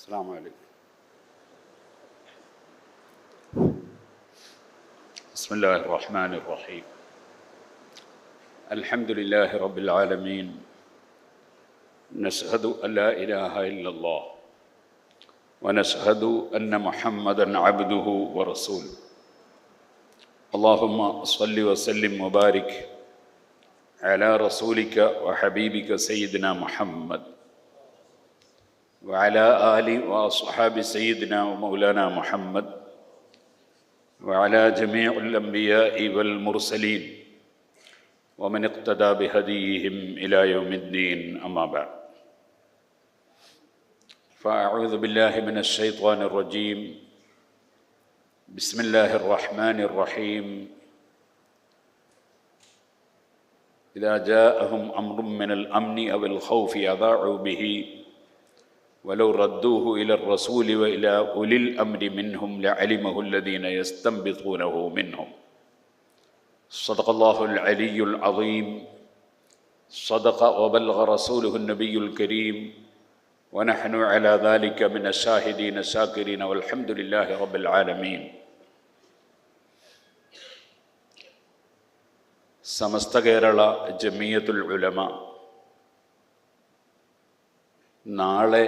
السلام عليكم. بسم الله الرحمن الرحيم. الحمد لله رب العالمين. نشهد أن لا إله إلا الله ونشهد أن محمدا عبده ورسوله. اللهم صل وسلم وبارك على رسولك وحبيبك سيدنا محمد وعلى آل وأصحاب سيدنا ومولانا محمد وعلى جميع الأنبياء والمرسلين ومن اقتدى بهديهم إلى يوم الدين. أما بعد، فأعوذ بالله من الشيطان الرجيم. بسم الله الرحمن الرحيم. إذا جاءهم أمر من الأمن أو الخوف أذاعوا به ولو ردوه إلى الرسول وإلى أولي الأمر منهم لعلمه الذين يستنبطونه منهم. صدق الله العلي العظيم. صدق وبلغ رسوله النبي الكريم ونحن على ذلك من الشاهدين الشاكرين والحمد لله رب العالمين. സമസ്ത കേരള ജമിയത്തുൽ ഉലമ നാളെ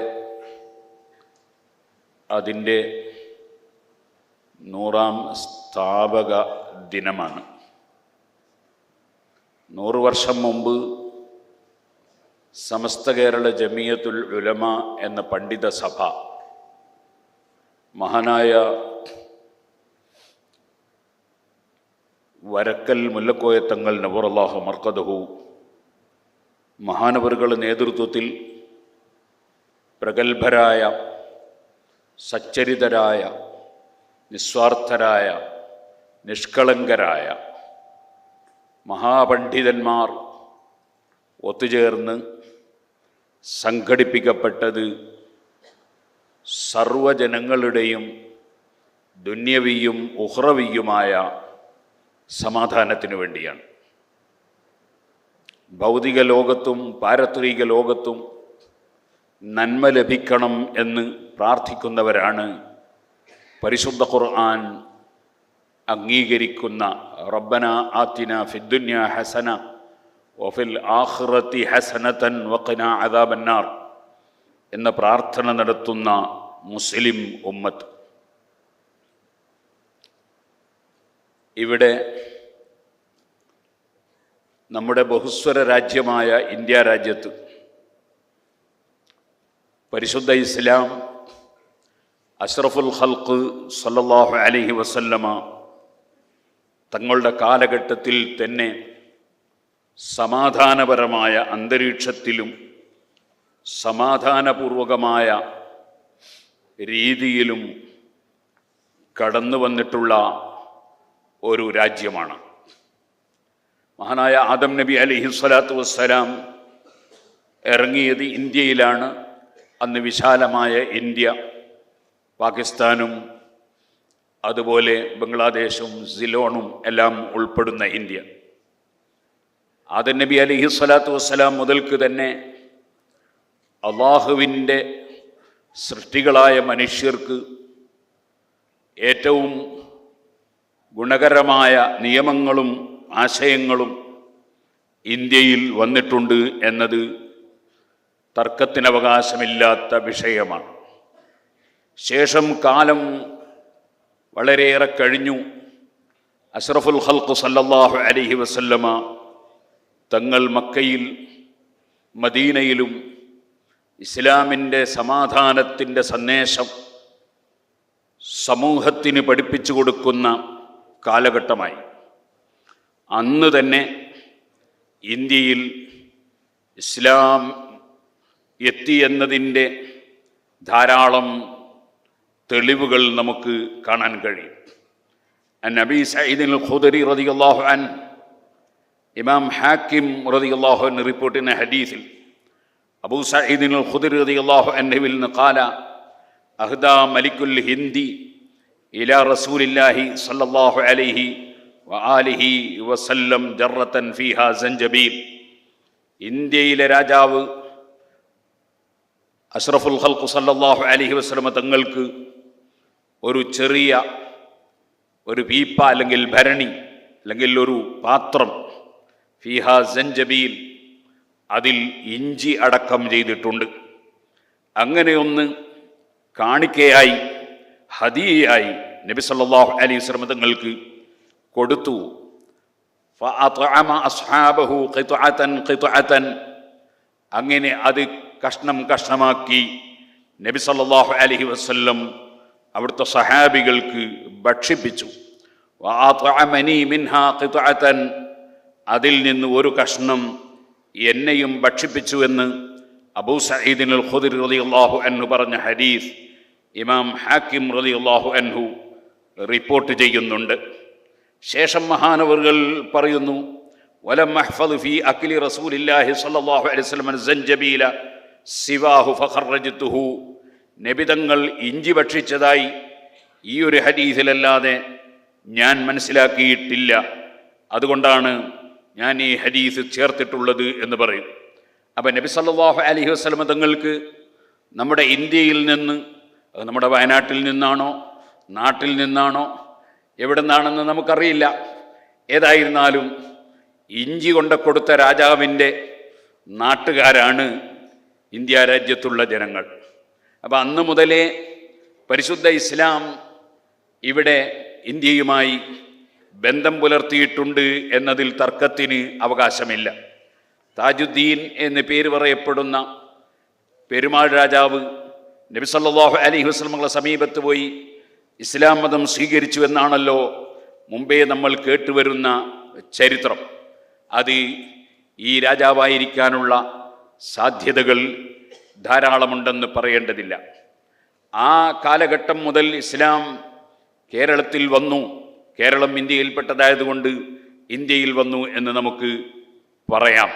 അതിൻ്റെ 100ാം സ്ഥാപക ദിനമാണ്. 100 വർഷം മുമ്പ് സമസ്ത കേരള ജമിയത്തുൽ ഉലമ എന്ന പണ്ഡിത സഭ മഹാനായ വരക്കൽ മുല്ലക്കോയ തങ്ങൾ നവറല്ലാഹു മർക്കദഹു മഹാനവറുകളുടെ നേതൃത്വത്തിൽ പ്രഗത്ഭരായ സച്ചരിതരായ നിസ്വാർത്ഥരായ നിഷ്കളങ്കരായ മഹാപണ്ഡിതന്മാർ ഒത്തുചേർന്ന് സംഘടിപ്പിക്കപ്പെട്ടത് സർവജനങ്ങളുടെയും ദുന്യവിയും ഉഖ്റവിയുമായ സമാധാനത്തിനു വേണ്ടിയാണ്. ഭൗതിക ലോകത്തും പാരത്രിക ലോകത്തും നന്മ ലഭിക്കണം എന്ന് പ്രാർത്ഥിക്കുന്നവരാണ് പരിശുദ്ധ ഖുർആൻ അംഗീകരിക്കുന്ന റബ്ബന ആതിന ഫിദ്ദുന്യ ഹസന വഫിൽ ആഖിറതി ഹസനതൻ വഖിനാ അദാബന്നാർ എന്ന പ്രാർത്ഥന നടത്തുന്ന മുസ്ലിം ഉമ്മത്ത്. ഇവിടെ നമ്മുടെ ബഹുസ്വര രാജ്യമായ ഇന്ത്യ രാജ്യത്ത് പരിശുദ്ധ ഇസ്ലാം അഷ്റഫുൽ ഖൽഖ് സല്ലല്ലാഹു അലൈഹി വസല്ലമ തങ്ങളുടെ കാലഘട്ടത്തിൽ തന്നെ സമാധാനപരമായ അന്തരീക്ഷത്തിലും സമാധാനപൂർവകമായ രീതിയിലും കടന്നു വന്നിട്ടുള്ള ഒരു രാജ്യമാണ്. മഹാനായ ആദം നബി അലൈഹി സ്വലാത്തു വസ്സലാം ഇറങ്ങിയത് ഇന്ത്യയിലാണ്. അന്ന് വിശാലമായ ഇന്ത്യ, പാകിസ്ഥാനും അതുപോലെ ബംഗ്ലാദേശും സിലോണും എല്ലാം ഉൾപ്പെടുന്ന ഇന്ത്യ. ആദം നബി അലൈഹി സ്വലാത്തു വസ്സലാം മുതൽക്ക് തന്നെ അള്ളാഹുവിൻ്റെ സൃഷ്ടികളായ മനുഷ്യർക്ക് ഏറ്റവും ഗുണകരമായ നിയമങ്ങളും ആശയങ്ങളും ഇന്ത്യയിൽ വന്നിട്ടുണ്ട് എന്നത് തർക്കത്തിനവകാശമില്ലാത്ത വിഷയമാണ്. ശേഷം കാലം വളരെയേറെ കഴിഞ്ഞു. അഷ്റഫുൽ ഖൽഖ് സല്ലല്ലാഹു അലൈഹി വസല്ലമ തങ്ങൾ മക്കയിൽ മദീനയിലും ഇസ്ലാമിൻ്റെ സമാധാനത്തിൻ്റെ സന്ദേശം സമൂഹത്തിന് പഠിപ്പിച്ചു കൊടുക്കുന്ന കാലഘട്ടമായി. അന്ന് തന്നെ ഇന്ത്യയിൽ ഇസ്ലാം എത്തി എന്നതിൻ്റെ ധാരാളം തെളിവുകൾ നമുക്ക് കാണാൻ കഴിയും. നബി സഈദ് അൽ ഖുദരി റളിയല്ലാഹു അൻഹു, ഇമാം ഹാക്കിം റളിയല്ലാഹു അൻഹു റിപ്പോർട്ട് ചെയ്യുന്ന ഹദീസിൽ അബൂ സഈദ് അൽ ഖുദരി റളിയല്ലാഹു അൻഹുവിൽ നിന്ന് ഖാല അഹ്ദാ മലിക്കുൽ ഹിന്ദി ഇലാ റസൂലില്ലാഹി സല്ലല്ലാഹു അലൈഹി വആലിഹി വസല്ലം ജറത്തൻ ഫീഹാ സഞ്ചബീൽ. ഇന്ത്യയിലെ രാജാവ് അഷ്റഫുൽ ഖൽഖ് സല്ലല്ലാഹു അലൈഹി വസല്ലമ തങ്ങൾക്ക് ഒരു ചെറിയ ഒരു പീപ്പ അല്ലെങ്കിൽ ഭരണി അല്ലെങ്കിൽ ഒരു പാത്രം, ഫീഹാ സഞ്ചബീൽ, അതിൽ ഇഞ്ചി അടക്കം ചെയ്തിട്ടുണ്ട്. അങ്ങനെയൊന്ന് കാണിക്കയായി, ഹദിയയായി നബി സല്ലല്ലാഹു അലൈഹി വസല്ലമ തങ്ങൾക്ക് കൊടുത്തു. ഫഅത്അമ അസ്ഹാബഹു ഖിത്അതൻ ഖിത്അതൻ, അങ്ങനെ അത് കഷ്ണം കഷ്ണമാക്കി നബി സല്ലല്ലാഹു അലൈഹി വസല്ലം അവിടുത്തെ സഹാബികൾക്ക് ഭക്ഷിപ്പിച്ചു. വഅത്അമനി മിൻഹാ ഖിത്അതൻ, അതിൽ നിന്ന് ഒരു കഷ്ണം എന്നെയും ഭക്ഷിപ്പിച്ചു എന്ന് അബൂ സഈദ് അൽ ഖുദരി റളിയല്ലാഹു അൻഹു പറഞ്ഞ ഹദീസ് ഇമാം ഹാക്കിം റളിയല്ലാഹു അൻഹു റിപ്പോർട്ട് ചെയ്യുന്നുണ്ട്. ശേഷം മഹാനവറുകൾ പറയുന്നു, വലം അഹ്ഫദ് ഫീ അക്ലി റസൂലില്ലാഹി സ്വല്ലല്ലാഹു അലൈഹി വസല്ലം സഞ്ചബീല സിവാഹു ഫഖറജ്തുഹു, നബിതങ്ങൾ ഇഞ്ചി ഭക്ഷിച്ചതായി ഈ ഒരു ഹദീസിലല്ലാതെ ഞാൻ മനസ്സിലാക്കിയിട്ടില്ല, അതുകൊണ്ടാണ് ഞാൻ ഈ ഹദീസ് ചേർത്തിട്ടുള്ളത് എന്ന് പറയും. അപ്പം നബി സല്ലല്ലാഹു അലൈഹി വസല്ലം തങ്ങൾക്ക് നമ്മുടെ ഇന്ത്യയിൽ നിന്ന്, അത് നമ്മുടെ വയനാട്ടിൽ നിന്നാണോ നാട്ടിൽ നിന്നാണോ എവിടെ നിന്നാണെന്ന് നമുക്കറിയില്ല, ഏതായിരുന്നാലും ഇഞ്ചി കൊണ്ട് കൊടുത്ത രാജാവിൻ്റെ നാട്ടുകാരാണ് ഇന്ത്യ രാജ്യത്തുള്ള ജനങ്ങൾ. അപ്പം അന്ന് മുതലേ പരിശുദ്ധ ഇസ്ലാം ഇവിടെ ഇന്ത്യയുമായി ബന്ധം പുലർത്തിയിട്ടുണ്ട് എന്നതിൽ തർക്കത്തിന് അവകാശമില്ല. താജുദ്ദീൻ എന്ന് പേര് പറയപ്പെടുന്ന പെരുമാൾ രാജാവ് നബി സല്ലല്ലാഹു അലൈഹി വസല്ലമയുടെ സമീപത്ത് പോയി ഇസ്ലാം മതം സ്വീകരിച്ചു എന്നാണല്ലോ മുമ്പേ നമ്മൾ കേട്ടുവരുന്ന ചരിത്രം. അത് ഈ രാജാവായിരിക്കാനുള്ള സാധ്യതകൾ ധാരാളമുണ്ടെന്ന് പറയേണ്ടതില്ല. ആ കാലഘട്ടം മുതൽ ഇസ്ലാം കേരളത്തിൽ വന്നു. കേരളം ഇന്ത്യയിൽപ്പെട്ടതായതുകൊണ്ട് ഇന്ത്യയിൽ വന്നു എന്ന് നമുക്ക് പറയാം.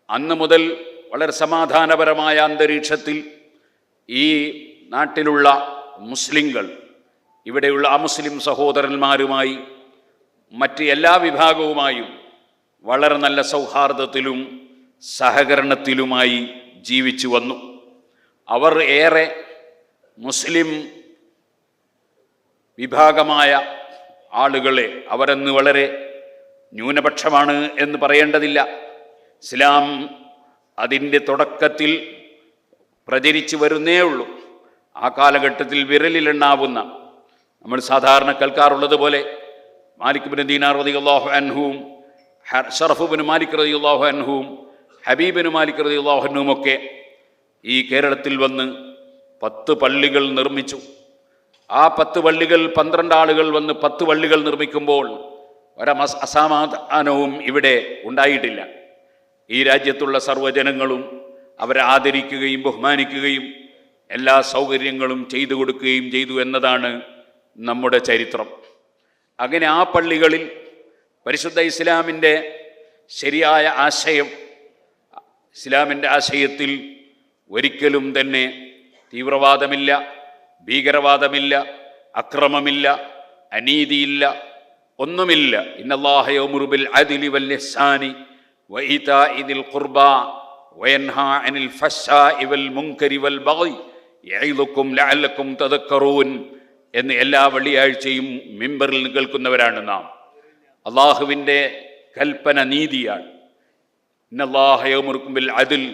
അന്ന് മുതൽ വളരെ സമാധാനപരമായ അന്തരീക്ഷത്തിൽ ഈ നാട്ടിലുള്ള മുസ്ലിങ്ങൾ, ഇവിടെയുള്ള അമുസ്ലിം സഹോദരന്മാരുമായി മറ്റ് എല്ലാ വിഭാഗവുമായും വളരെ നല്ല സൗഹാർദ്ദത്തിലും സഹകരണത്തിലുമായി ജീവിച്ചു വന്നു. അവർ ഏറെ മുസ്ലിം വിഭാഗമായ ആളുകളെ, അവരെന്ന് വളരെ ന്യൂനപക്ഷമാണ് എന്ന് പറയേണ്ടതില്ല. ഇസ്ലാം അതിൻ്റെ തുടക്കത്തിൽ പ്രചരിച്ചു വരുന്നേ ഉള്ളൂ. ആ കാലഘട്ടത്തിൽ വിരലിലെണ്ണാവുന്ന, നമ്മൾ സാധാരണ കേൾക്കാറുള്ളത് പോലെ മാലിക് ബിൻ ദീനാർ റളിയല്ലാഹു അൻഹുവും ഷറഫ് ബിൻ മാലിക് റളിയല്ലാഹു അൻഹുവും ഹബീബ് ബിൻ മാലിക് റളിയല്ലാഹു അൻഹുമൊക്കെ ഈ കേരളത്തിൽ വന്ന് 10 പള്ളികൾ നിർമ്മിച്ചു. ആ 10 പള്ളികൾ 12 ആളുകൾ വന്ന് 10 പള്ളികൾ നിർമ്മിക്കുമ്പോൾ അസമാധാനവും ഇവിടെ ഉണ്ടായിട്ടില്ല. ഈ രാജ്യത്തുള്ള സർവ്വജനങ്ങളും അവരെ ആദരിക്കുകയും ബഹുമാനിക്കുകയും എല്ലാ സൗകര്യങ്ങളും ചെയ്തു കൊടുക്കുകയും ചെയ്തു എന്നതാണ് നമ്മുടെ ചരിത്രം. അങ്ങനെ ആ പള്ളികളിൽ പരിശുദ്ധ ഇസ്ലാമിൻ്റെ ശരിയായ ആശയം, ഇസ്ലാമിൻ്റെ ആശയത്തിൽ ഒരിക്കലും തന്നെ തീവ്രവാദമില്ല, ഭീകരവാദമില്ല, അക്രമമില്ല, അനീതിയില്ല, ഒന്നുമില്ല. ഇന്നല്ലാഹ യഅ്മുറു ബിൽ അദ്ലി വൽ ഇഹ്സാനി വഇതാഇ ദിൽ ഖുർബാ വയൻഹാ അനിൽ ഫഹ്ശാഇ വൽ മുൻകരി വൽ ബഗി യഇദുക്കും ലഅല്ലക്കും തദക്കറൂൻ എന്ന് എല്ലാ വെള്ളിയാഴ്ചയും മിമ്പറിൽ കേൾക്കുന്നവരാണ് നാം. അള്ളാഹുവിൻ്റെ കൽപ്പന നീതിയാണ്. ഇന്നല്ലാഹ യഅ്മുറു ബിൽ അദ്ൽ,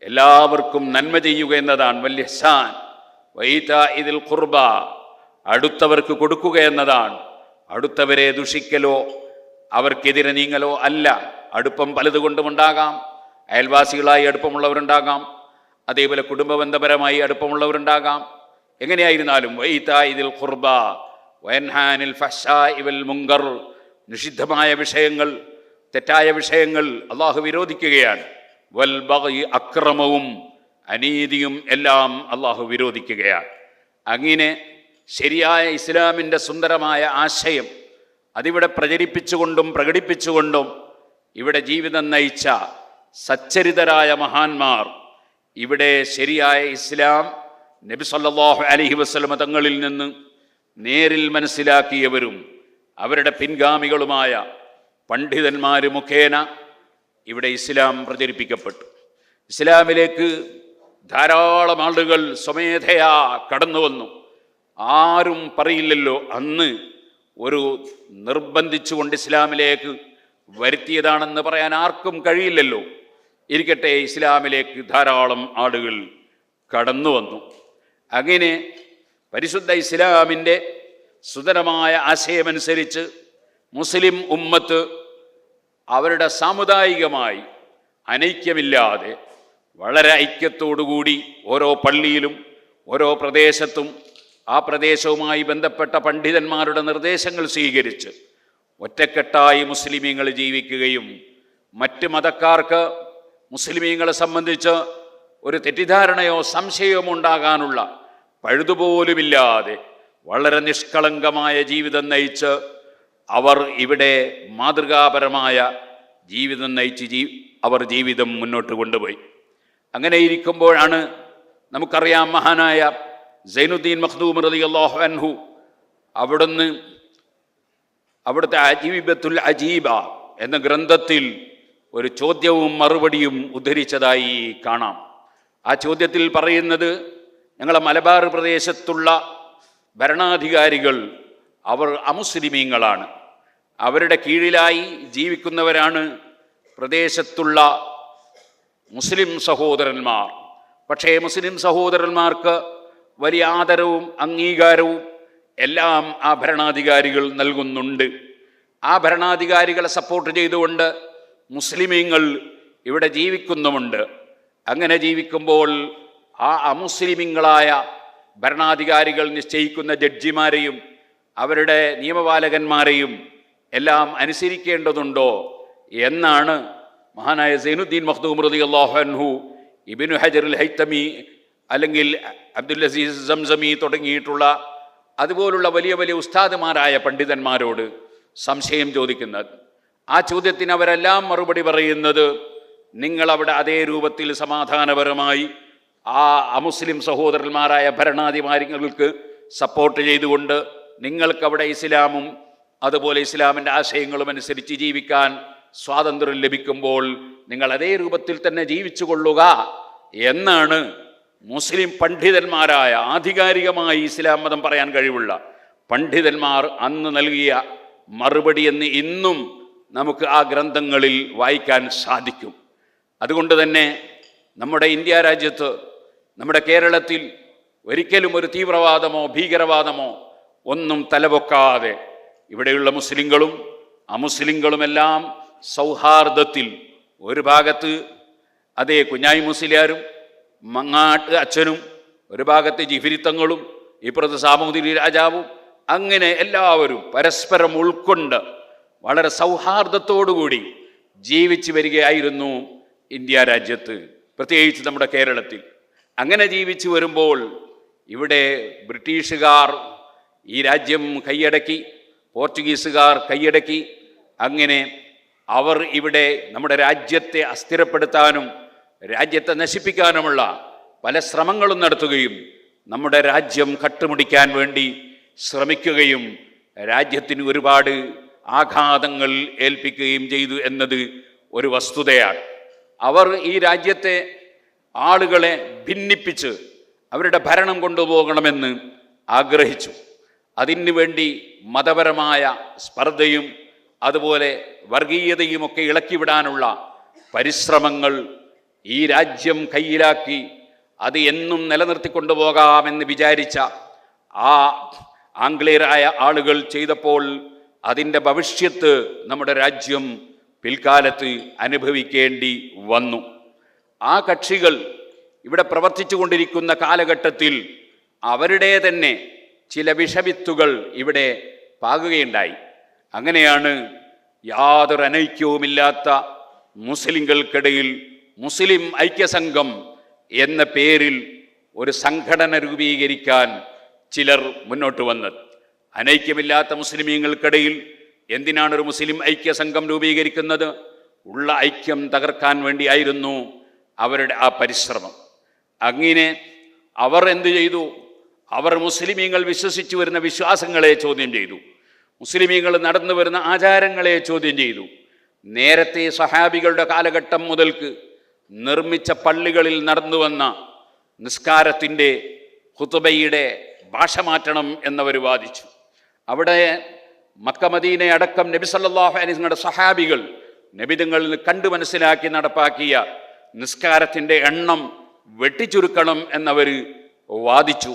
എല്ലാവർക്കും നന്മ ചെയ്യുക എന്നതാണ്. വൽ ഇഹ്സാൻ വഇതാഇ ദിൽ ഖുർബാ, അടുത്തവർക്ക് കൊടുക്കുക എന്നതാണ്. അടുത്തവരെ ദുഷിക്കലോ അവർക്കെതിരെ നീങ്ങലോ അല്ല. അടുപ്പം പലതുകൊണ്ടുമുണ്ടാകാം. അയൽവാസികളായി അടുപ്പമുള്ളവരുണ്ടാകാം, അതേപോലെ കുടുംബബന്ധപരമായി അടുപ്പമുള്ളവരുണ്ടാകാം. എങ്ങനെയായിരുന്നാലും വഇതാഇ ദിൽ ഖുർബാ വയൻഹാ അനിൽ ഫഹ്ശാഇ വൽ മുൻകർ, നിഷിദ്ധമായ വിഷയങ്ങൾ, തെറ്റായ വിഷയങ്ങൾ അള്ളാഹു വിരോധിക്കുകയാണ്. വൽ ബഗി, അക്രമവും അനീതിയും എല്ലാം അള്ളാഹു വിരോധിക്കുകയാണ്. അങ്ങനെ ശരിയായ ഇസ്ലാമിൻ്റെ സുന്ദരമായ ആശയം അതിവിടെ പ്രചരിപ്പിച്ചുകൊണ്ടും പ്രകടിപ്പിച്ചുകൊണ്ടും ഇവിടെ ജീവിതം നയിച്ച സച്ചരിതരായ മഹാന്മാർ, ഇവിടെ ശരിയായ ഇസ്ലാം നബി സല്ലല്ലാഹു അലൈഹി വസല്ലമ തങ്ങളിൽ നിന്ന് നേരിൽ മനസ്സിലാക്കിയവരും അവരുടെ പിൻഗാമികളുമായ പണ്ഡിതന്മാർ മുഖേന ഇവിടെ ഇസ്ലാം പ്രചരിപ്പിക്കപ്പെട്ടു. ഇസ്ലാമിലേക്ക് ധാരാളം ആളുകൾ സ്വമേധയാ കടന്നു വന്നു. ആരും പറയില്ലല്ലോ അന്ന് ഒരു നിർബന്ധിച്ചുകൊണ്ട് ഇസ്ലാമിലേക്ക് വരുത്തിയതാണെന്ന് പറയാൻ ആർക്കും കഴിയില്ലല്ലോ. ഇരിക്കട്ടെ, ഇസ്ലാമിലേക്ക് ധാരാളം ആളുകൾ കടന്നു വന്നു. അങ്ങനെ പരിശുദ്ധ ഇസ്ലാമിൻ്റെ സുന്ദരമായ ആശയമനുസരിച്ച് മുസ്ലിം ഉമ്മത്ത് അവരുടെ സാമുദായികമായി അനൈക്യമില്ലാതെ വളരെ ഐക്യത്തോടുകൂടി ഓരോ പള്ളിയിലും ഓരോ പ്രദേശത്തും ആ പ്രദേശവുമായി ബന്ധപ്പെട്ട പണ്ഡിതന്മാരുടെ നിർദ്ദേശങ്ങൾ സ്വീകരിച്ച് ഒറ്റക്കെട്ടായി മുസ്ലിമീങ്ങൾ ജീവിക്കുകയും മറ്റ് മതക്കാർക്ക് മുസ്ലിമീങ്ങളെ സംബന്ധിച്ച് ഒരു തെറ്റിദ്ധാരണയോ സംശയമോ ഉണ്ടാകാനുള്ള പഴുതുപോലുമില്ലാതെ വളരെ നിഷ്കളങ്കമായ ജീവിതം നയിച്ച് അവർ ഇവിടെ മാതൃകാപരമായ ജീവിതം നയിച്ച് അവർ ജീവിതം മുന്നോട്ട് കൊണ്ടുപോയി. അങ്ങനെ ഇരിക്കുമ്പോഴാണ് നമുക്കറിയാം മഹാനായ സൈനുദ്ദീൻ മഖ്ദൂം റളിയല്ലാഹു അൻഹു അവിടുത്തെ അജീബത്തുൽ അജീബ എന്ന ഗ്രന്ഥത്തിൽ ഒരു ചോദ്യവും മറുപടിയും ഉദ്ധരിച്ചതായി കാണാം. ആ ചോദ്യത്തിൽ പറയുന്നത്, ഞങ്ങളെ മലബാർ പ്രദേശത്തുള്ള ഭരണാധികാരികൾ അവർ അമുസ്ലിമീങ്ങളാണ്, അവരുടെ കീഴിലായി ജീവിക്കുന്നവരാണ് പ്രദേശത്തുള്ള മുസ്ലിം സഹോദരന്മാർ. പക്ഷേ മുസ്ലിം സഹോദരന്മാർക്ക് വലിയ ആദരവും അംഗീകാരവും എല്ലാം ആ ഭരണാധികാരികൾ നൽകുന്നുണ്ട്. ആ ഭരണാധികാരികളെ സപ്പോർട്ട് ചെയ്തുകൊണ്ട് മുസ്ലിമീങ്ങൾ ഇവിടെ ജീവിക്കുന്നുമുണ്ട്. അങ്ങനെ ജീവിക്കുമ്പോൾ ആ അമുസ്ലിമീങ്ങളായ ഭരണാധികാരികൾ നിശ്ചയിക്കുന്ന ജഡ്ജിമാരെയും അവരുടെ നിയമപാലകന്മാരെയും എല്ലാം അനുസരിക്കേണ്ടതുണ്ടോ എന്നാണ് മഹാനായ സൈനുദ്ദീൻ മഖ്ദൂം റളിയല്ലാഹു അൻഹു ഇബ്നു ഹജറുൽ ഹൈതമി അല്ലെങ്കിൽ അബ്ദുൽ അസീസ് സംസമി തുടങ്ങിയിട്ടുള്ള അതുപോലുള്ള വലിയ വലിയ ഉസ്താദുമാരായ പണ്ഡിതന്മാരോട് സംശയം ചോദിക്കുന്നത്. ആ ചോദ്യത്തിന് അവരെല്ലാം മറുപടി പറയുന്നത്, നിങ്ങളവിടെ അതേ രൂപത്തിൽ സമാധാനപരമായി ആ അമുസ്ലിം സഹോദരന്മാരായ ഭരണാധികാരികൾക്ക് സപ്പോർട്ട് ചെയ്തുകൊണ്ട് നിങ്ങൾക്കവിടെ ഇസ്ലാമും അതുപോലെ ഇസ്ലാമിൻ്റെ ആശയങ്ങളും അനുസരിച്ച് ജീവിക്കാൻ സ്വാതന്ത്ര്യം ലഭിക്കുമ്പോൾ നിങ്ങൾ അതേ രൂപത്തിൽ തന്നെ ജീവിച്ചു കൊള്ളുക എന്നാണ് മുസ്ലിം പണ്ഡിതന്മാരായ ആധികാരികമായി ഇസ്ലാം മതം പറയാൻ കഴിവുള്ള പണ്ഡിതന്മാർ അന്ന് നൽകിയ മറുപടി എന്ന് ഇന്നും നമുക്ക് ആ ഗ്രന്ഥങ്ങളിൽ വായിക്കാൻ സാധിക്കും. അതുകൊണ്ട് തന്നെ നമ്മുടെ ഇന്ത്യ രാജ്യത്ത്, നമ്മുടെ കേരളത്തിൽ ഒരിക്കലും ഒരു തീവ്രവാദമോ ഭീകരവാദമോ ഒന്നും തലപൊക്കാതെ ഇവിടെയുള്ള മുസ്ലിങ്ങളും അമുസ്ലിങ്ങളുമെല്ലാം സൗഹാർദ്ദത്തിൽ, ഒരു ഭാഗത്ത് അതേ കുഞ്ഞായി മുസ്ലിയാരും മങ്ങാട്ട് അച്ഛനും, ഒരു ഭാഗത്ത് ജിഫിരിത്തങ്ങളും, ഇപ്പുറത്ത് സാമൂതിരി രാജാവും, അങ്ങനെ എല്ലാവരും പരസ്പരം ഉൾക്കൊണ്ട് വളരെ സൗഹാർദ്ദത്തോടുകൂടി ജീവിച്ചു വരികയായിരുന്നു ഇന്ത്യ രാജ്യത്ത്, പ്രത്യേകിച്ച് നമ്മുടെ കേരളത്തിൽ. അങ്ങനെ ജീവിച്ചു വരുമ്പോൾ ഇവിടെ ബ്രിട്ടീഷുകാർ ഈ രാജ്യം കൈയടക്കി, പോർച്ചുഗീസുകാർ കൈയടക്കി. അങ്ങനെ അവർ ഇവിടെ നമ്മുടെ രാജ്യത്തെ അസ്ഥിരപ്പെടുത്താനും രാജ്യത്തെ നശിപ്പിക്കാനുമുള്ള പല ശ്രമങ്ങളും നടത്തുകയും നമ്മുടെ രാജ്യം കട്ടുമുടിക്കാൻ വേണ്ടി ശ്രമിക്കുകയും രാജ്യത്തിന് ഒരുപാട് ആഘാതങ്ങൾ ഏൽപ്പിക്കുകയും ചെയ്തു എന്നത് ഒരു വസ്തുതയാണ്. അവർ ഈ രാജ്യത്തെ ആളുകളെ ഭിന്നിപ്പിച്ച് അവരുടെ ഭരണം കൊണ്ടുപോകണമെന്ന് ആഗ്രഹിച്ചു. അതിനു വേണ്ടി മതപരമായ സ്പർദ്ധയും അതുപോലെ വർഗീയതയുമൊക്കെ ഇളക്കിവിടാനുള്ള പരിശ്രമങ്ങൾ ഈ രാജ്യം കയ്യിലാക്കി അത് എന്നും നിലനിർത്തിക്കൊണ്ടുപോകാമെന്ന് വിചാരിച്ച ആ ആംഗ്ലേയരായ ആളുകൾ ചെയ്തപ്പോൾ അതിൻ്റെ ഭവിഷ്യത്ത് നമ്മുടെ രാജ്യം പിൽക്കാലത്ത് അനുഭവിക്കേണ്ടി വന്നു. ആ കക്ഷികൾ ഇവിടെ പ്രവർത്തിച്ചു കൊണ്ടിരിക്കുന്ന കാലഘട്ടത്തിൽ അവരുടെ തന്നെ ചില വിഷവിത്തുകൾ ഇവിടെ പാകുകയുണ്ടായി. അങ്ങനെയാണ് യാതൊരു അനൈക്യവുമില്ലാത്ത മുസ്ലിങ്ങൾക്കിടയിൽ മുസ്ലിം ഐക്യസംഘം എന്ന പേരിൽ ഒരു സംഘടന രൂപീകരിക്കാൻ ചിലർ മുന്നോട്ട് വന്നത്. അനൈക്യമില്ലാത്ത മുസ്ലിമീങ്ങൾക്കിടയിൽ എന്തിനാണ് ഒരു മുസ്ലിം ഐക്യസംഘം രൂപീകരിക്കുന്നത്? ഉള്ള ഐക്യം തകർക്കാൻ വേണ്ടിയായിരുന്നു അവരുടെ ആ പരിശ്രമം. അങ്ങനെ അവർ എന്തു ചെയ്തു? അവർ മുസ്ലിമീങ്ങൾ വിശ്വസിച്ചു വരുന്ന വിശ്വാസങ്ങളെ ചോദ്യം ചെയ്തു. മുസ്ലിമീങ്ങൾ നടന്നു വരുന്ന ആചാരങ്ങളെ ചോദ്യം ചെയ്തു. നേരത്തെ സഹാബികളുടെ കാലഘട്ടം മുതൽക്ക് നിർമ്മിച്ച പള്ളികളിൽ നടന്നു വന്ന നിസ്കാരത്തിൻ്റെ ഖുതുബയുടെ ഭാഷ മാറ്റണം എന്നവർ വാദിച്ചു. അവിടെ മക്ക മദീന അടക്കം നബി സല്ലല്ലാഹു അലൈഹി വസല്ലമയുടെ സഹാബികൾ നബിതങ്ങളിൽ നിന്ന് കണ്ടു മനസ്സിലാക്കി നടപ്പാക്കിയ നിസ്കാരത്തിൻ്റെ എണ്ണം വെട്ടിച്ചുരുക്കണം എന്നവർ വാദിച്ചു.